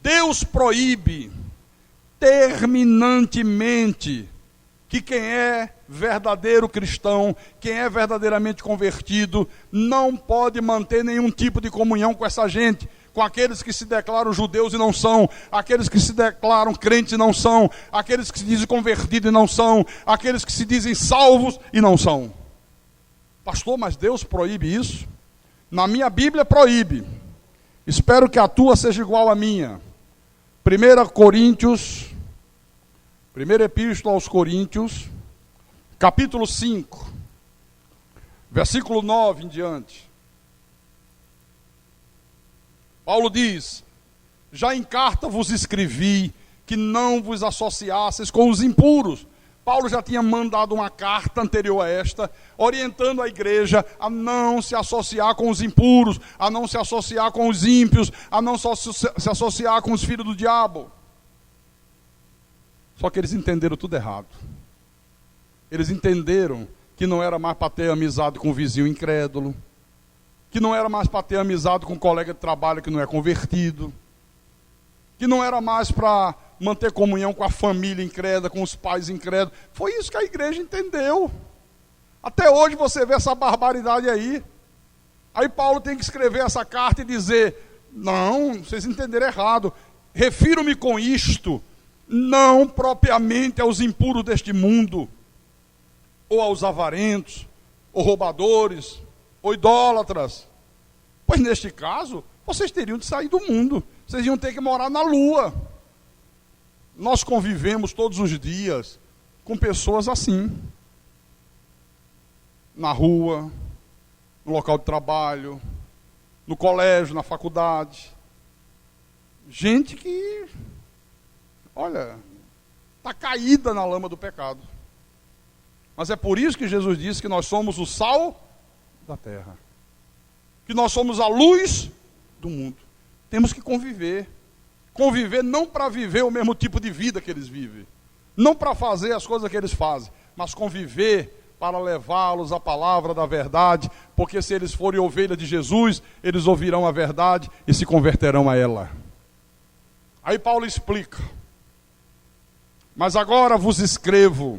Deus proíbe terminantemente que quem é verdadeiro cristão, quem é verdadeiramente convertido, não pode manter nenhum tipo de comunhão com essa gente, com aqueles que se declaram judeus e não são, aqueles que se declaram crentes e não são, aqueles que se dizem convertidos e não são, aqueles que se dizem salvos e não são. Pastor, mas Deus proíbe isso? Na minha Bíblia proíbe. Espero que a tua seja igual à minha. 1 Coríntios, primeira epístola aos Coríntios, capítulo 5, versículo 9 em diante. Paulo diz: já em carta vos escrevi que não vos associasseis com os impuros. Paulo já tinha mandado uma carta anterior a esta, orientando a igreja a não se associar com os impuros, a não se associar com os ímpios, a não se associar com os filhos do diabo. Só que eles entenderam tudo errado. Eles entenderam que não era mais para ter amizade com o vizinho incrédulo, que não era mais para ter amizade com um colega de trabalho que não é convertido, que não era mais para manter comunhão com a família incrédula, com os pais incrédulos. Foi isso que a igreja entendeu. Até hoje você vê essa barbaridade aí. Aí Paulo tem que escrever essa carta e dizer: não, vocês entenderam errado. Refiro-me com isto, não propriamente aos impuros deste mundo, ou aos avarentos, ou roubadores, ou idólatras. Pois neste caso, vocês teriam de sair do mundo. Vocês iam ter que morar na lua. Nós convivemos todos os dias com pessoas assim. Na rua, no local de trabalho, no colégio, na faculdade. Gente que, olha, está caída na lama do pecado. Mas é por isso que Jesus disse que nós somos o sal da terra. Que nós somos a luz do mundo. Temos que conviver. Conviver não para viver o mesmo tipo de vida que eles vivem. Não para fazer as coisas que eles fazem. Mas conviver para levá-los à palavra da verdade. Porque se eles forem ovelha de Jesus, eles ouvirão a verdade e se converterão a ela. Aí Paulo explica: mas agora vos escrevo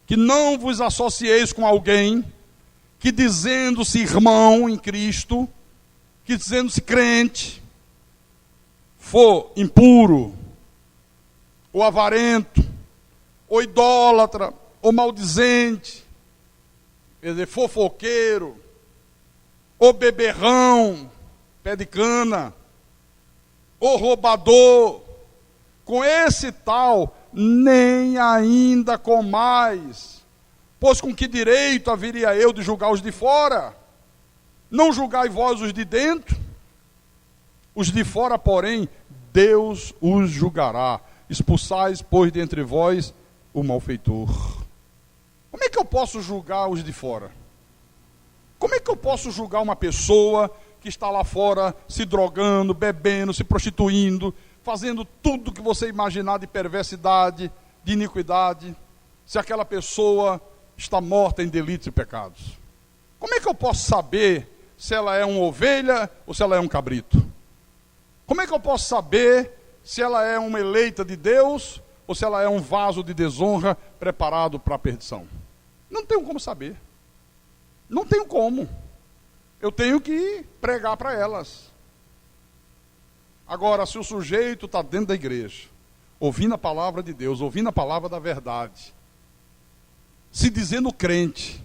que não vos associeis com alguém que, dizendo-se irmão em Cristo, que dizendo-se crente, for impuro, ou avarento, ou idólatra, ou maldizente, quer dizer, fofoqueiro, ou beberrão, pé de cana, ou roubador, com esse tal nem ainda comais, pois com que direito haveria eu de julgar os de fora? Não julgai vós os de dentro? Os de fora, porém, Deus os julgará. expulsais, pois, de entre vós o malfeitor. Como é que eu posso julgar os de fora? Como é que eu posso julgar uma pessoa que está lá fora se drogando, bebendo, se prostituindo, fazendo tudo que você imaginar de perversidade, de iniquidade, se aquela pessoa está morta em delitos e pecados? Como é que eu posso saber se ela é uma ovelha ou se ela é um cabrito? Como é que eu posso saber se ela é uma eleita de Deus ou se ela é um vaso de desonra preparado para a perdição? Não tenho como saber. Não tenho como. Eu tenho que pregar para elas. Agora, se o sujeito está dentro da igreja, ouvindo a palavra de Deus, ouvindo a palavra da verdade, se dizendo crente,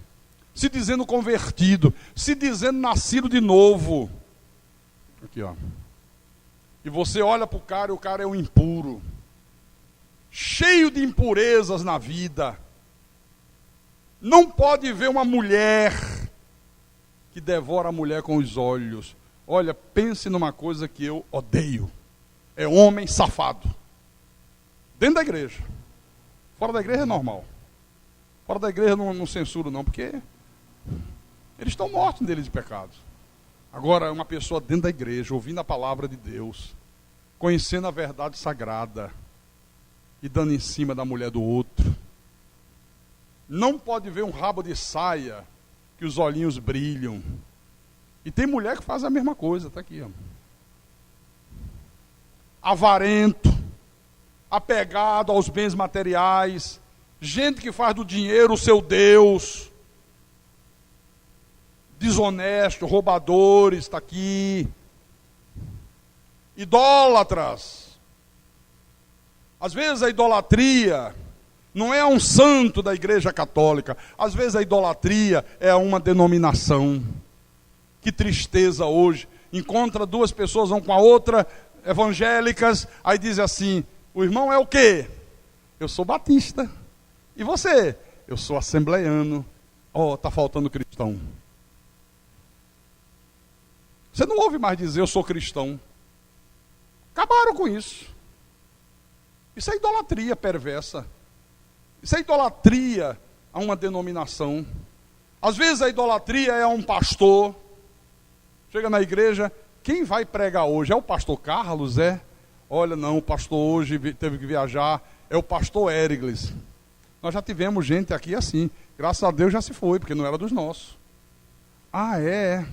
se dizendo convertido, se dizendo nascido de novo, aqui ó, e você olha para o cara e o cara é um impuro, cheio de impurezas na vida, não pode ver uma mulher que devora a mulher com os olhos. Olha, pense numa coisa que eu odeio, é homem safado, dentro da igreja. Fora da igreja é normal. Fora da igreja não censuro não, porque eles estão mortos deles de pecado. Agora, uma pessoa dentro da igreja, ouvindo a palavra de Deus, conhecendo a verdade sagrada e dando em cima da mulher do outro, não pode ver um rabo de saia que os olhinhos brilham. E tem mulher que faz a mesma coisa, está aqui, ó. Avarento, apegado aos bens materiais, gente que faz do dinheiro o seu Deus, desonesto, roubadores, está aqui, idólatras. Às vezes a idolatria não é um santo da igreja católica, às vezes a idolatria é uma denominação. Que tristeza hoje, encontra duas pessoas, uma com a outra, evangélicas, aí diz assim, o irmão é o quê? Eu sou batista. E você? Eu sou assembleiano. Oh, está faltando cristão. Você não ouve mais dizer eu sou cristão. Acabaram com isso. Isso é idolatria perversa. Isso é idolatria a uma denominação. Às vezes a idolatria é a um pastor. Chega na igreja, quem vai pregar hoje? É o pastor Carlos, é? Olha, não, o pastor hoje teve que viajar, é o pastor Érigles. Nós já tivemos gente aqui assim, graças a Deus já se foi, porque não era dos nossos. Ah, é?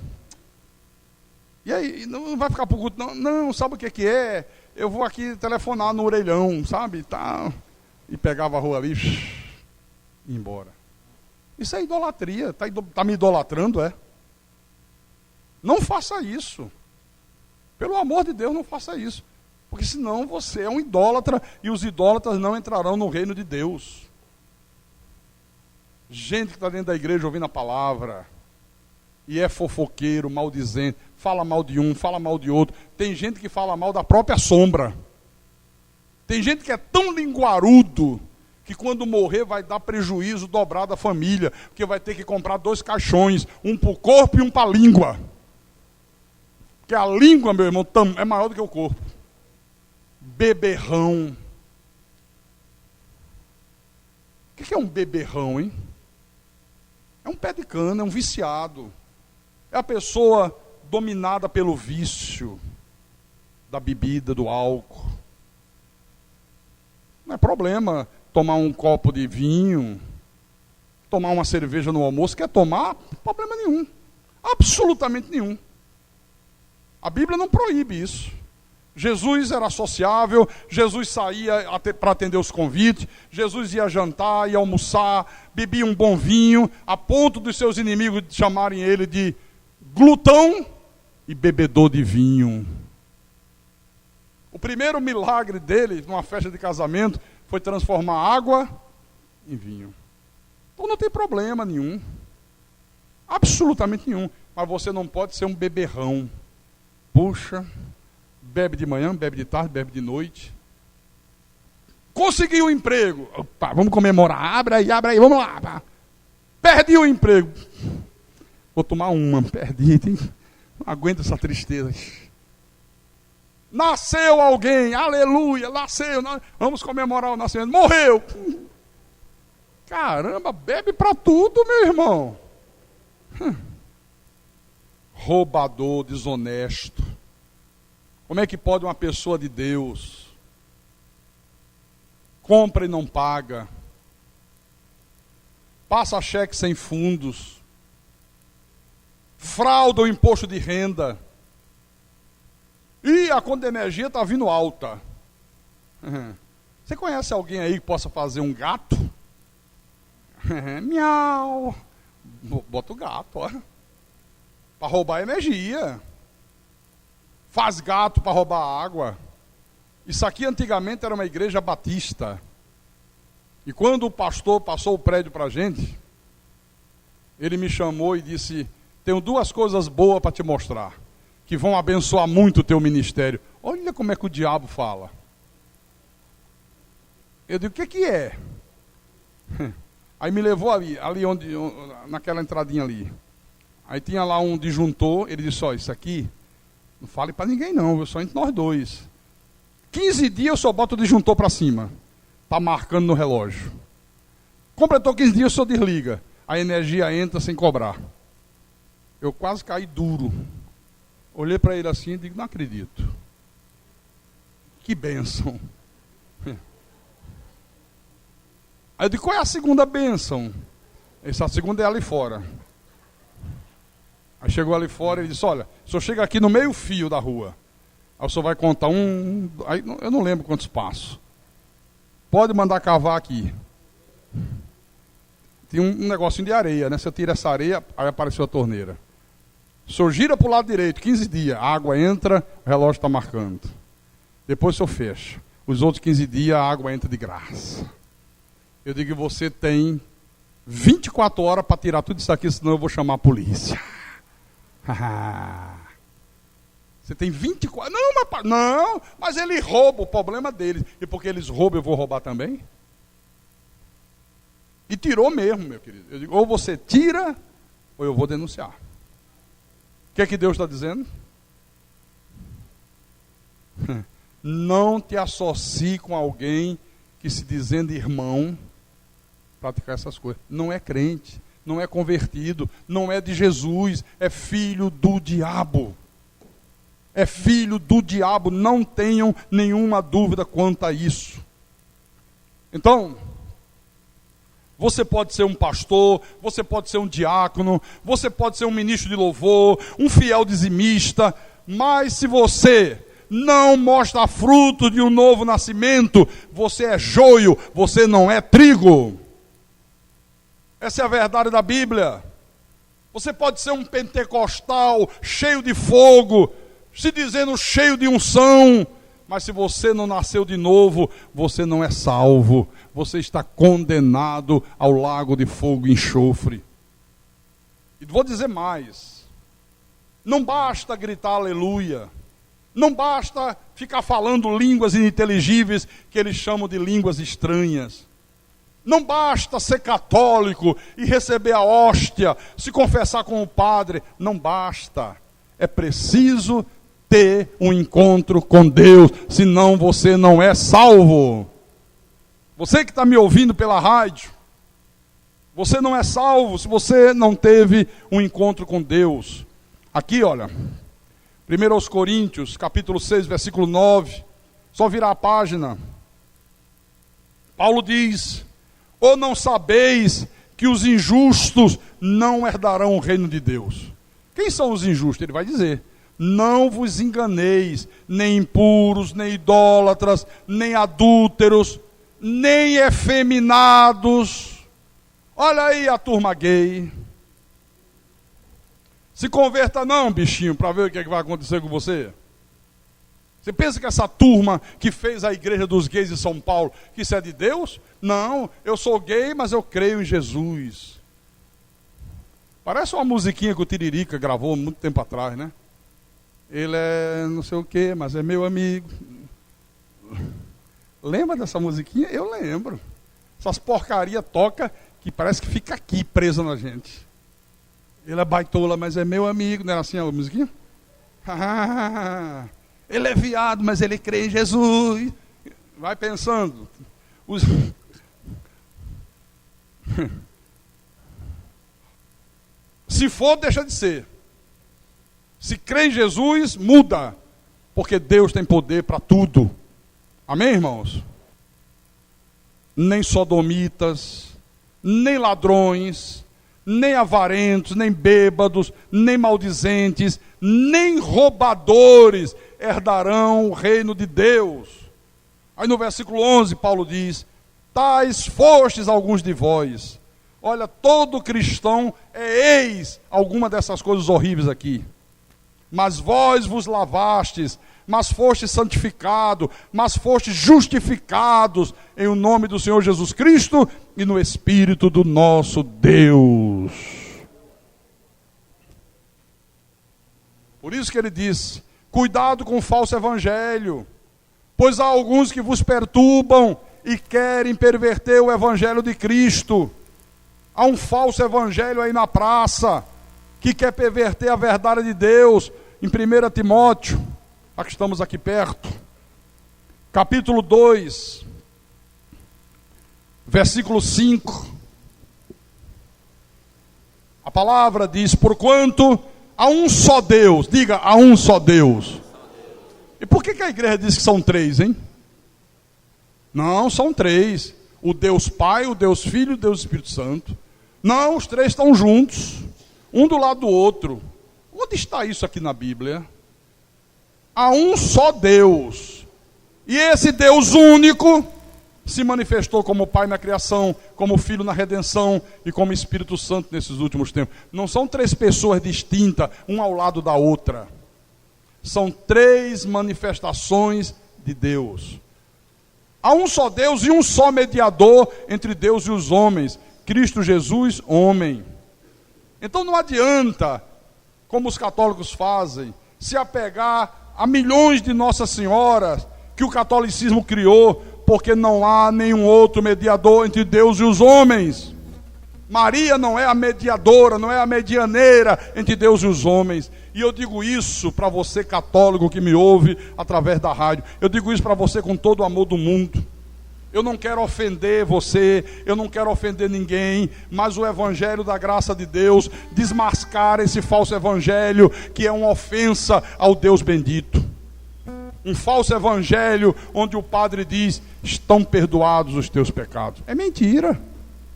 E aí, não vai ficar por culto, não? Não, sabe o que é? Eu vou aqui telefonar no orelhão, sabe? Tá. E pegava a rua ali, e ia embora. Isso é idolatria, tá me idolatrando, é? Não faça isso. Pelo amor de Deus, não faça isso. Porque senão você é um idólatra e os idólatras não entrarão no reino de Deus. Gente que está dentro da igreja ouvindo a palavra e é fofoqueiro, maldizente, fala mal de um, fala mal de outro. Tem gente que fala mal da própria sombra. Tem gente que é tão linguarudo que quando morrer vai dar prejuízo dobrado à família, porque vai ter que comprar 2 caixões, um para o corpo e um para a língua. Porque a língua, meu irmão, é maior do que o corpo. Beberrão. O que é um beberrão, hein? É um pé de cana, é um viciado. É a pessoa dominada pelo vício da bebida, do álcool. Não é problema tomar um copo de vinho, tomar uma cerveja no almoço. Quer tomar? Problema nenhum. Absolutamente nenhum. A Bíblia não proíbe isso. Jesus era sociável, Jesus saía para atender os convites, Jesus ia jantar, ia almoçar, bebia um bom vinho, a ponto dos seus inimigos chamarem ele de glutão e bebedor de vinho. O primeiro milagre dele, numa festa de casamento, foi transformar água em vinho. Então não tem problema nenhum. Absolutamente nenhum. Mas você não pode ser um beberrão. Puxa, bebe de manhã, bebe de tarde, bebe de noite. Conseguiu um emprego. Opa, vamos comemorar. Abre aí, vamos lá. Pá. Perdi o emprego. Vou tomar uma, perdi. Não aguento essa tristeza. Nasceu alguém, aleluia, nasceu, vamos comemorar o nascimento. Morreu. Caramba, bebe para tudo, meu irmão. Roubador, desonesto. Como é que pode uma pessoa de Deus compra e não paga, passa cheque sem fundos, frauda o imposto de renda, e a conta de energia está vindo alta? Você conhece alguém aí que possa fazer um gato? Miau. Bota o gato, ó. Para roubar energia. Faz gato para roubar água. Isso aqui antigamente era uma igreja batista. E quando o pastor passou o prédio para a gente, ele me chamou e disse: tenho duas coisas boas para te mostrar, que vão abençoar muito o teu ministério. Olha como é que o diabo fala. Eu digo: o que é? Aí me levou ali onde, naquela entradinha ali. Aí tinha lá um disjuntor, ele disse: ó, isso aqui, não fale para ninguém não, só entre nós dois. 15 dias eu só boto o disjuntor para cima. Está marcando no relógio. Completou 15 dias, o senhor desliga. A energia entra sem cobrar. Eu quase caí duro. Olhei para ele assim e digo: não acredito. Que bênção. Aí eu digo: qual é a segunda bênção? Essa segunda é ali fora. Aí chegou ali fora e ele disse: olha, o senhor chega aqui no meio fio da rua. Aí o senhor vai contar aí eu não lembro quantos passos. Pode mandar cavar aqui. Tem um negocinho de areia, né? Você tira essa areia, aí apareceu a torneira. O senhor gira para o lado direito, 15 dias, a água entra, o relógio está marcando. Depois o senhor fecha. Os outros 15 dias, a água entra de graça. Eu digo que você tem 24 horas para tirar tudo isso aqui, senão eu vou chamar a polícia. Você tem 24... Não, mas ele rouba, o problema deles. E porque eles roubam, eu vou roubar também? E tirou mesmo, meu querido. Eu digo: ou você tira, ou eu vou denunciar. O que é que Deus está dizendo? Não te associe com alguém que, se dizendo irmão, praticar essas coisas. Não é crente, não é convertido, não é de Jesus, é filho do diabo. É filho do diabo, não tenham nenhuma dúvida quanto a isso. Então, você pode ser um pastor, você pode ser um diácono, você pode ser um ministro de louvor, um fiel dizimista, mas se você não mostra fruto de um novo nascimento, você é joio, você não é trigo. Essa é a verdade da Bíblia. Você pode ser um pentecostal cheio de fogo, se dizendo cheio de unção, mas se você não nasceu de novo, você não é salvo. Você está condenado ao lago de fogo e enxofre. E vou dizer mais: não basta gritar aleluia, não basta ficar falando línguas ininteligíveis que eles chamam de línguas estranhas. Não basta ser católico e receber a hóstia, se confessar com o padre. Não basta. É preciso ter um encontro com Deus, senão você não é salvo. Você que está me ouvindo pela rádio, você não é salvo se você não teve um encontro com Deus. Aqui, olha, 1 Coríntios, capítulo 6, versículo 9, só virar a página. Paulo diz: ou não sabeis que os injustos não herdarão o reino de Deus? Quem são os injustos? Ele vai dizer: não vos enganeis, nem impuros, nem idólatras, nem adúlteros, nem efeminados. Olha aí a turma gay. Se converta não, bichinho, para ver o que é que vai acontecer com você. Você pensa que essa turma que fez a igreja dos gays de São Paulo, que isso é de Deus? Não, eu sou gay, mas eu creio em Jesus. Parece uma musiquinha que o Tiririca gravou muito tempo atrás, né? Ele é não sei o que, mas é meu amigo. Lembra dessa musiquinha? Eu lembro. Essas porcarias toca que parece que fica aqui presa na gente. Ele é baitola, mas é meu amigo. Não era assim a musiquinha? Ele é viado, mas ele crê em Jesus. Vai pensando. Se for, deixa de ser. Se crê em Jesus, muda. Porque Deus tem poder para tudo. Amém, irmãos? Nem sodomitas, nem ladrões, nem avarentos, nem bêbados, nem maldizentes, nem roubadores herdarão o reino de Deus. Aí no versículo 11, Paulo diz: tais fostes alguns de vós. Olha, todo cristão é ex alguma dessas coisas horríveis aqui. Mas vós vos lavastes, mas fostes santificados, mas fostes justificados em o nome do Senhor Jesus Cristo e no Espírito do nosso Deus. Por isso que ele diz: cuidado com o falso evangelho, pois há alguns que vos perturbam e querem perverter o evangelho de Cristo. Há um falso evangelho aí na praça, que quer perverter a verdade de Deus. Em 1 Timóteo, que estamos aqui perto, capítulo 2, versículo 5, a palavra diz: porquanto há um só Deus. Diga, há um só Deus. E por que a igreja diz que são três, hein? Não, são três: o Deus Pai, o Deus Filho e o Deus Espírito Santo. Não, os três estão juntos, um do lado do outro. Onde está isso aqui na Bíblia? Há um só Deus. E esse Deus único se manifestou como Pai na criação, como Filho na redenção e como Espírito Santo nesses últimos tempos. Não são três pessoas distintas, uma ao lado da outra. São três manifestações de Deus. Há um só Deus e um só mediador entre Deus e os homens, Cristo Jesus, homem. Então não adianta, como os católicos fazem, se apegar a milhões de Nossa Senhoras que o catolicismo criou, porque não há nenhum outro mediador entre Deus e os homens. Maria não é a mediadora, não é a medianeira entre Deus e os homens. E eu digo isso para você católico que me ouve através da rádio. Eu digo isso para você com todo o amor do mundo. Eu não quero ofender você, eu não quero ofender ninguém, mas o evangelho da graça de Deus desmascara esse falso evangelho que é uma ofensa ao Deus bendito. Um falso evangelho onde o padre diz: estão perdoados os teus pecados. É mentira.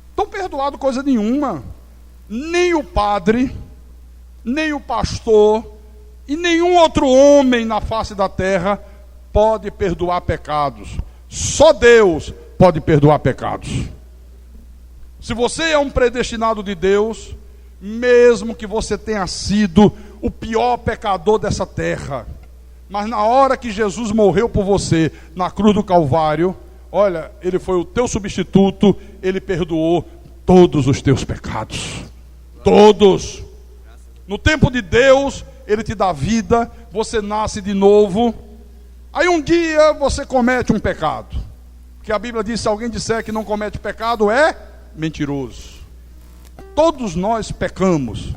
Estão perdoados coisa nenhuma. Nem o padre, nem o pastor e nenhum outro homem na face da terra pode perdoar pecados. Só Deus pode perdoar pecados. Se você é um predestinado de Deus, mesmo que você tenha sido o pior pecador dessa terra, mas na hora que Jesus morreu por você na cruz do Calvário, olha, ele foi o teu substituto, ele perdoou todos os teus pecados. Todos. No tempo de Deus, ele te dá vida, você nasce de novo. Aí um dia você comete um pecado, porque a Bíblia diz: se alguém disser que não comete pecado, é mentiroso. Todos nós pecamos.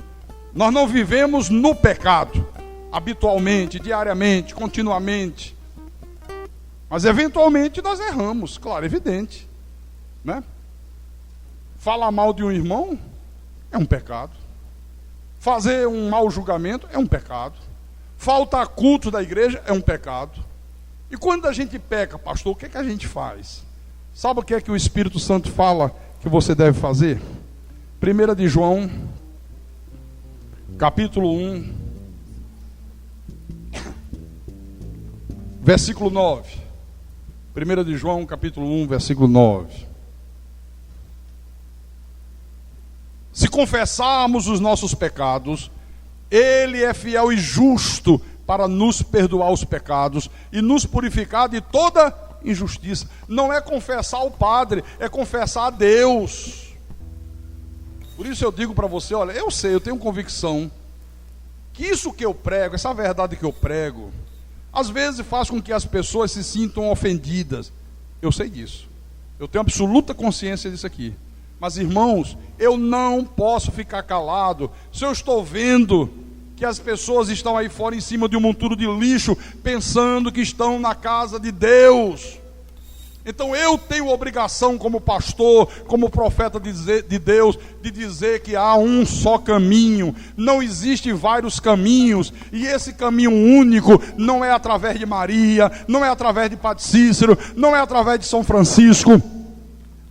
Nós não vivemos no pecado, habitualmente, diariamente, continuamente. Mas eventualmente nós erramos, claro, evidente, né? Falar mal de um irmão é um pecado. Fazer um mau julgamento é um pecado. Faltar culto da igreja é um pecado. E quando a gente peca, pastor, o que é que a gente faz? Sabe o que é que o Espírito Santo fala que você deve fazer? 1 de João, capítulo 1, versículo 9. 1 de João, capítulo 1, versículo 9. Se confessarmos os nossos pecados, Ele é fiel e justo para nos perdoar os pecados e nos purificar de toda injustiça. Não é confessar ao Padre, é confessar a Deus. Por isso eu digo para você, olha, eu sei, eu tenho convicção que isso que eu prego, essa verdade que eu prego, às vezes faz com que as pessoas se sintam ofendidas. Eu sei disso. Eu tenho absoluta consciência disso aqui. Mas, irmãos, eu não posso ficar calado se eu estou vendo que as pessoas estão aí fora em cima de um monturo de lixo, pensando que estão na casa de Deus. Então eu tenho obrigação como pastor, como profeta de Deus, de dizer que há um só caminho, não existe vários caminhos, e esse caminho único não é através de Maria, não é através de Padre Cícero, não é através de São Francisco,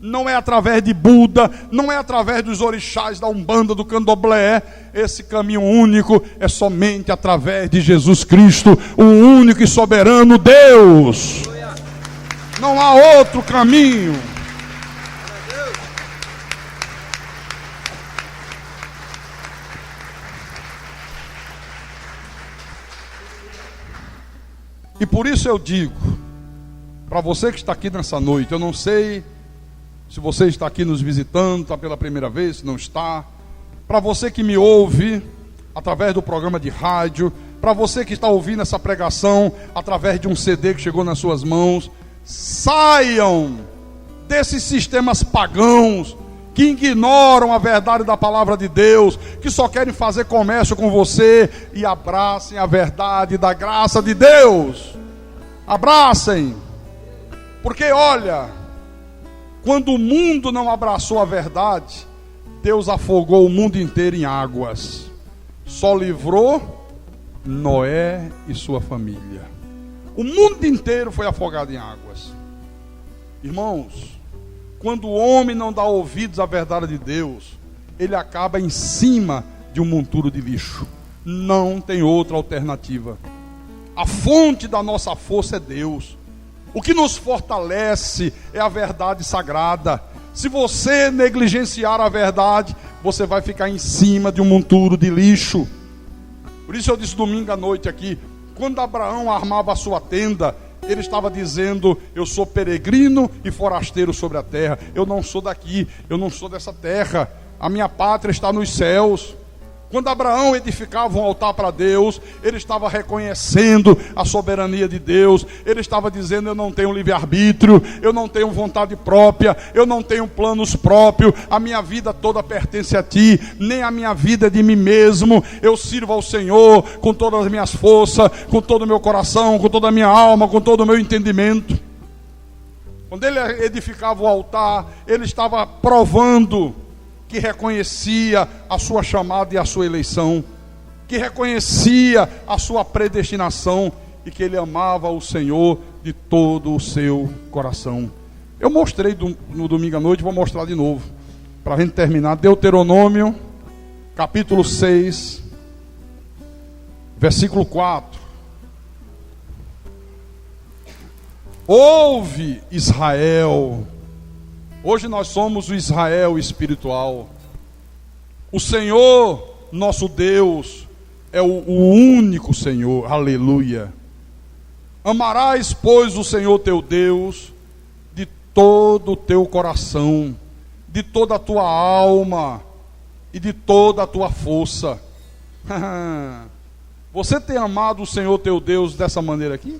não é através de Buda, não é através dos orixás da Umbanda, do Candomblé. Esse caminho único é somente através de Jesus Cristo, o único e soberano Deus. Não há outro caminho. E por isso eu digo, para você que está aqui nessa noite, eu não sei se você está aqui nos visitando, está pela primeira vez, se não está. Para você que me ouve através do programa de rádio, para você que está ouvindo essa pregação através de um CD que chegou nas suas mãos, saiam desses sistemas pagãos que ignoram a verdade da palavra de Deus, que só querem fazer comércio com você, e abracem a verdade da graça de Deus. Abracem, porque olha, quando o mundo não abraçou a verdade, Deus afogou o mundo inteiro em águas, só livrou Noé e sua família. O mundo inteiro foi afogado em águas. Irmãos, quando o homem não dá ouvidos à verdade de Deus, ele acaba em cima de um monturo de lixo. Não tem outra alternativa. A fonte da nossa força é Deus. O que nos fortalece é a verdade sagrada. Se você negligenciar a verdade, você vai ficar em cima de um monturo de lixo. Por isso eu disse domingo à noite aqui, quando Abraão armava a sua tenda, ele estava dizendo: eu sou peregrino e forasteiro sobre a terra. Eu não sou daqui, eu não sou dessa terra. A minha pátria está nos céus. Quando Abraão edificava um altar para Deus, ele estava reconhecendo a soberania de Deus. Ele estava dizendo: eu não tenho livre-arbítrio, eu não tenho vontade própria, eu não tenho planos próprios, a minha vida toda pertence a Ti, nem a minha vida é de mim mesmo. Eu sirvo ao Senhor com todas as minhas forças, com todo o meu coração, com toda a minha alma, com todo o meu entendimento. Quando ele edificava o altar, ele estava provando que reconhecia a sua chamada e a sua eleição, que reconhecia a sua predestinação e que ele amava o Senhor de todo o seu coração. Eu mostrei no domingo à noite, vou mostrar de novo, para a gente terminar. Deuteronômio, capítulo 6, versículo 4. Ouve, Israel. Hoje nós somos o Israel espiritual. O Senhor, nosso Deus, é o único Senhor. Aleluia. Amarás, pois, o Senhor teu Deus de todo o teu coração, de toda a tua alma e de toda a tua força. Você tem amado o Senhor teu Deus dessa maneira aqui?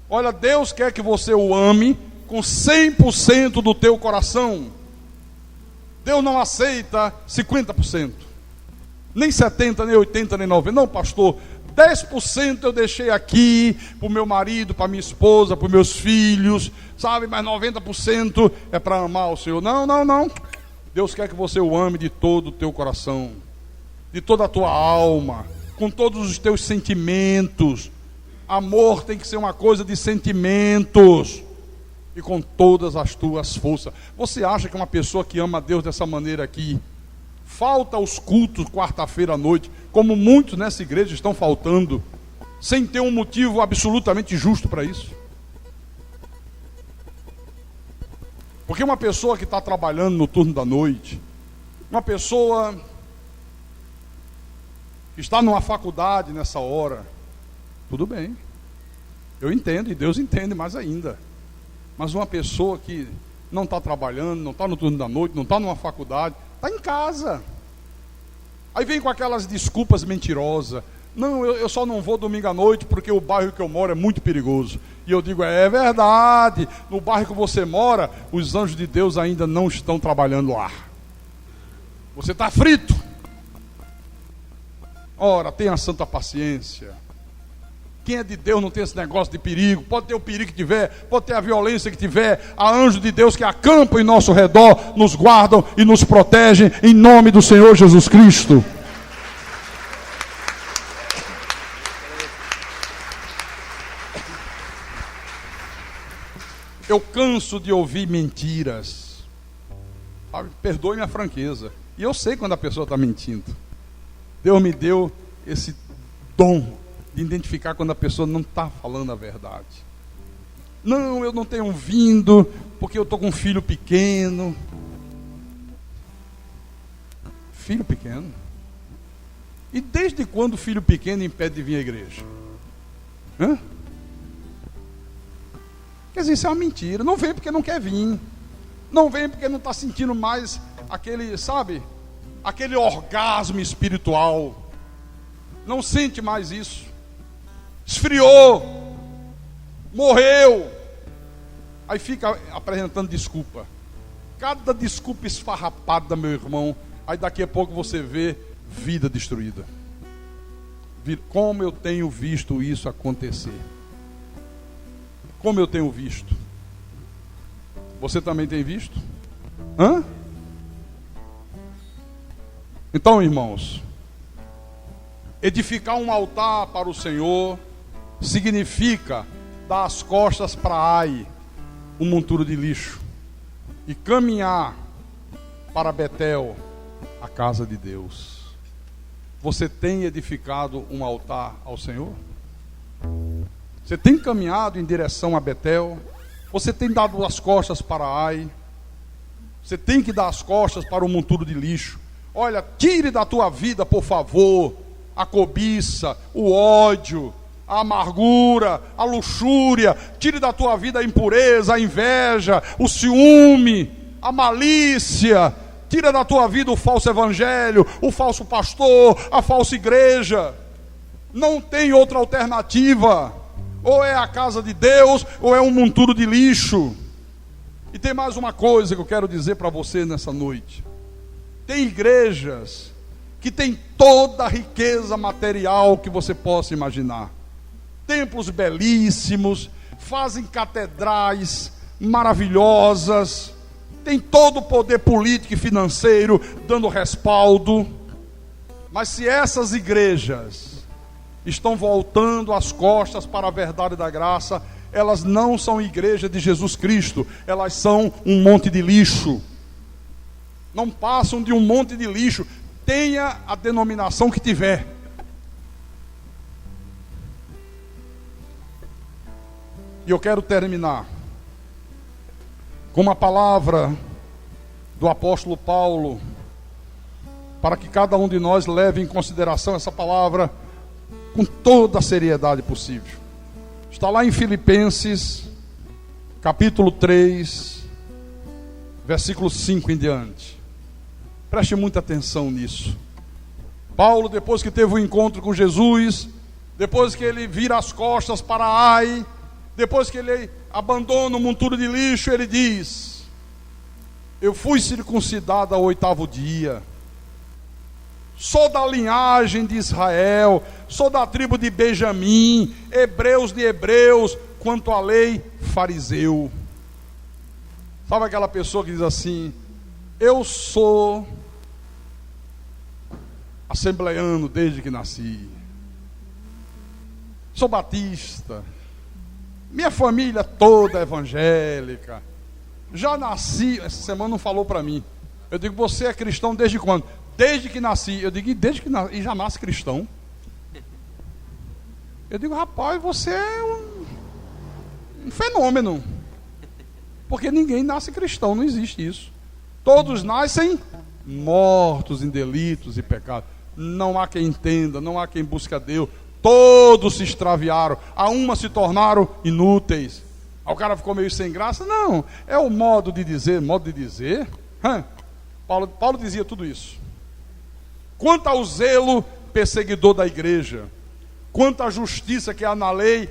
Olha, Deus quer que você o ame com 100% do teu coração. Deus não aceita 50%, nem 70%, nem 80%, nem 90%. Não, pastor, 10% eu deixei aqui para o meu marido, para minha esposa, para os meus filhos, sabe, mas 90% é para amar o Senhor. Não, não, não. Deus quer que você o ame de todo o teu coração, de toda a tua alma, com todos os teus sentimentos. Amor tem que ser uma coisa de sentimentos. E com todas as tuas forças. Você acha que uma pessoa que ama a Deus dessa maneira aqui, falta aos cultos quarta-feira à noite, como muitos nessa igreja estão faltando, sem ter um motivo absolutamente justo para isso? Porque uma pessoa que está trabalhando no turno da noite, uma pessoa que está numa faculdade nessa hora, tudo bem, eu entendo, e Deus entende mais ainda. Mas uma pessoa que não está trabalhando, não está no turno da noite, não está numa faculdade, está em casa. Aí vem com aquelas desculpas mentirosas. Não, eu só não vou domingo à noite porque o bairro que eu moro é muito perigoso. E eu digo, é verdade, no bairro que você mora, os anjos de Deus ainda não estão trabalhando lá. Você está frito. Ora, tenha santa paciência. Quem é de Deus não tem esse negócio de perigo. Pode ter o perigo que tiver, pode ter a violência que tiver. Há anjos de Deus que acampam em nosso redor, nos guardam e nos protegem, em nome do Senhor Jesus Cristo. Eu canso de ouvir mentiras. Perdoe minha franqueza. E eu sei quando a pessoa está mentindo. Deus me deu esse dom de identificar quando a pessoa não está falando a verdade. Não, eu não tenho vindo porque eu estou com um filho pequeno. Filho pequeno? E desde quando o filho pequeno impede de vir à igreja? Hã? Quer dizer, isso é uma mentira. Não vem porque não quer vir. Não vem porque não está sentindo mais aquele, sabe? Aquele orgasmo espiritual. Não sente mais isso. Esfriou. Morreu. Aí fica apresentando desculpa. Cada desculpa esfarrapada, meu irmão. Aí daqui a pouco você vê vida destruída. Como eu tenho visto isso acontecer. Como eu tenho visto. Você também tem visto? Hã? Então, irmãos, edificar um altar para o Senhor significa dar as costas para Ai, um monturo de lixo, e caminhar para Betel, a casa de Deus. Você tem edificado um altar ao Senhor? Você tem caminhado em direção a Betel? Você tem dado as costas para Ai? Você tem que dar as costas para o monturo de lixo. Olha, tire da tua vida, por favor, a cobiça, o ódio, a amargura, a luxúria. Tire da tua vida a impureza, a inveja, o ciúme, a malícia. Tira da tua vida o falso evangelho, o falso pastor, a falsa igreja. Não tem outra alternativa. Ou é a casa de Deus, ou é um monturo de lixo. E tem mais uma coisa que eu quero dizer para você nessa noite. Tem igrejas que têm toda a riqueza material que você possa imaginar. Templos belíssimos, fazem catedrais maravilhosas, tem todo o poder político e financeiro dando respaldo. Mas se essas igrejas estão voltando as costas para a verdade da graça, elas não são igreja de Jesus Cristo, elas são um monte de lixo. Não passam de um monte de lixo, tenha a denominação que tiver. E eu quero terminar com uma palavra do apóstolo Paulo, para que cada um de nós leve em consideração essa palavra com toda a seriedade possível. Está lá em Filipenses, capítulo 3, versículo 5 em diante. Preste muita atenção nisso. Paulo, depois que teve um encontro com Jesus, depois que ele vira as costas para Ai, depois que ele abandona o monturo de lixo, ele diz: eu fui circuncidado ao 8º dia, sou da linhagem de Israel, sou da tribo de Benjamim, hebreus de hebreus, quanto à lei, fariseu. Sabe aquela pessoa que diz assim: eu sou assembleiano desde que nasci, sou batista, minha família toda é evangélica, já nasci. Essa semana não falou para mim. Eu digo: você é cristão desde quando? Desde que nasci. Eu digo: desde que nasci, e já nasce cristão? Eu digo: rapaz, você é um fenômeno, porque ninguém nasce cristão, não existe isso. Todos nascem mortos em delitos e pecados. Não há quem entenda, não há quem busque a Deus. Todos se extraviaram, a uma se tornaram inúteis. Aí o cara ficou meio sem graça. Não, é o modo de dizer. Paulo dizia tudo isso. Quanto ao zelo perseguidor da igreja, quanto à justiça que há na lei,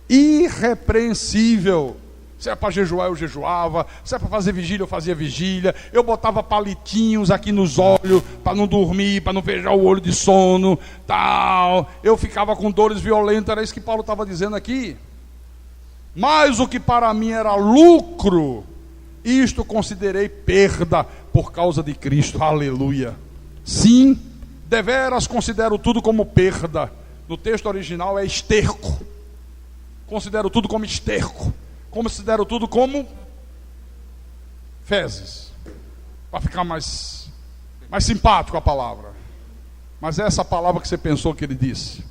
irrepreensível, Se é para jejuar, eu jejuava. Se é para fazer vigília, eu fazia vigília. Eu botava palitinhos aqui nos olhos para não dormir, para não fechar o olho de sono, tal. Eu ficava com dores violentas, era isso que Paulo estava dizendo aqui. Mas o que para mim era lucro, isto considerei perda por causa de Cristo. Aleluia. Sim, deveras considero tudo como perda. No texto original é esterco. Considero tudo como esterco. Considero tudo como fezes, para ficar mais simpático a palavra. Mas é essa palavra que você pensou que ele disse.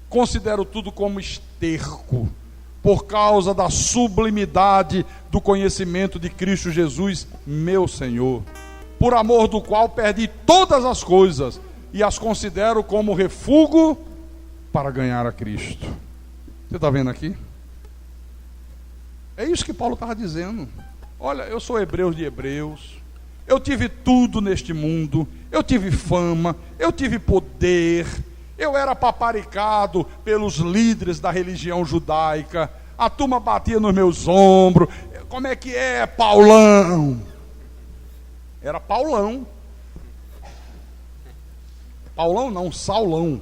Considero tudo como esterco, por causa da sublimidade do conhecimento de Cristo Jesus, meu Senhor, por amor do qual perdi todas as coisas e as considero como refúgio para ganhar a Cristo. Você está vendo aqui? É isso que Paulo estava dizendo. Olha, eu sou hebreu de hebreus, eu tive tudo neste mundo, eu tive fama, eu tive poder, eu era paparicado pelos líderes da religião judaica, a turma batia nos meus ombros. Como é que é, Paulão? Era Paulão. Paulão não, Saulão.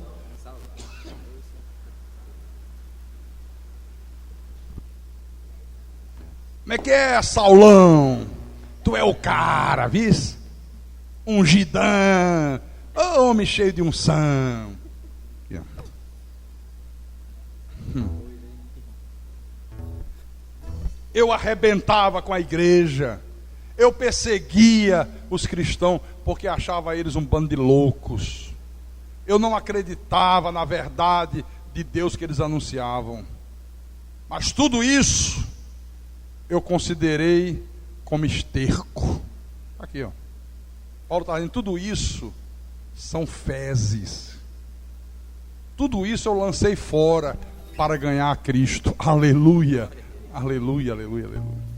Como é que é, Saulão? Tu é o cara, viu? Ungidão, homem cheio de unção. Eu arrebentava com a igreja, eu perseguia os cristãos, porque achava eles um bando de loucos. Eu não acreditava na verdade de Deus que eles anunciavam. Mas tudo isso eu considerei como esterco. Aqui, ó. Paulo está dizendo, tudo isso são fezes. Tudo isso eu lancei fora para ganhar a Cristo. Aleluia, aleluia, aleluia, aleluia.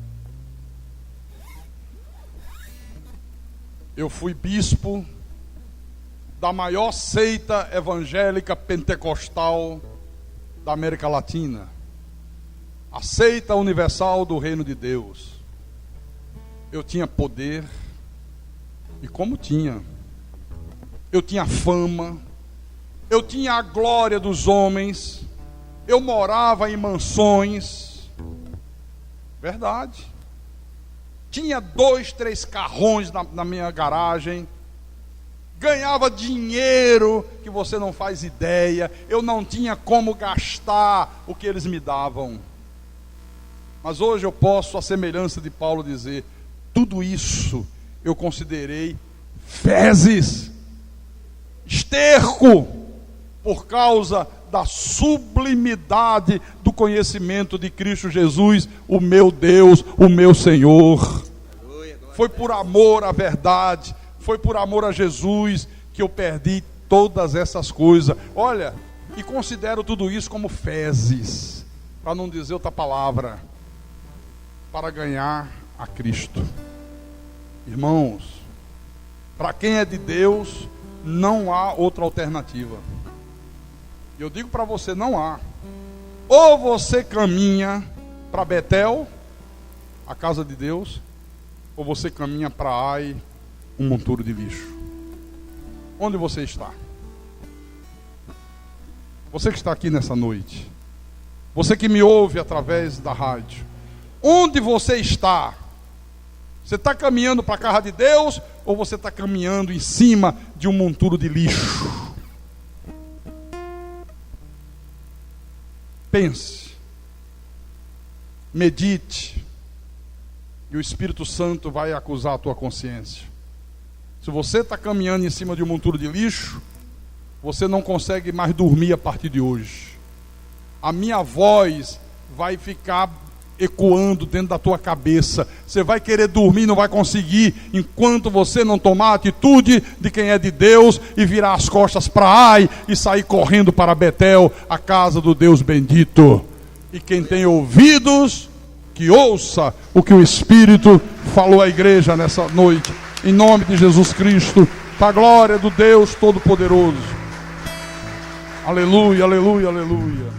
Eu fui bispo da maior seita evangélica pentecostal da América Latina, a seita universal do reino de Deus. Eu tinha poder, e como tinha, eu tinha fama, eu tinha a glória dos homens, eu morava em mansões, verdade, tinha 2, 3 carrões na minha garagem, ganhava dinheiro que você não faz ideia, eu não tinha como gastar o que eles me davam. Mas hoje eu posso, à semelhança de Paulo, dizer, tudo isso eu considerei fezes, esterco, por causa da sublimidade do conhecimento de Cristo Jesus, o meu Deus, o meu Senhor. Foi por amor à verdade, foi por amor a Jesus que eu perdi todas essas coisas. Olha, e considero tudo isso como fezes, para não dizer outra palavra, para ganhar a Cristo. Irmãos, para quem é de Deus, não há outra alternativa. Eu digo para você, não há. Ou você caminha para Betel, a casa de Deus, ou você caminha para Ai, um monturo de lixo. Onde você está? Você que está aqui nessa noite, você que me ouve através da rádio, onde você está? Você está caminhando para a casa de Deus, ou você está caminhando em cima de um monturo de lixo? Pense, medite, e o Espírito Santo vai acusar a tua consciência. Se você está caminhando em cima de um monturo de lixo, você não consegue mais dormir a partir de hoje. A minha voz vai ficar ecoando dentro da tua cabeça. Você vai querer dormir, não vai conseguir, enquanto você não tomar a atitude de quem é de Deus e virar as costas para Ai e sair correndo para Betel, a casa do Deus bendito. E quem tem ouvidos, que ouça o que o Espírito falou à igreja nessa noite, em nome de Jesus Cristo, para a glória do Deus Todo-Poderoso. Aleluia, aleluia, aleluia.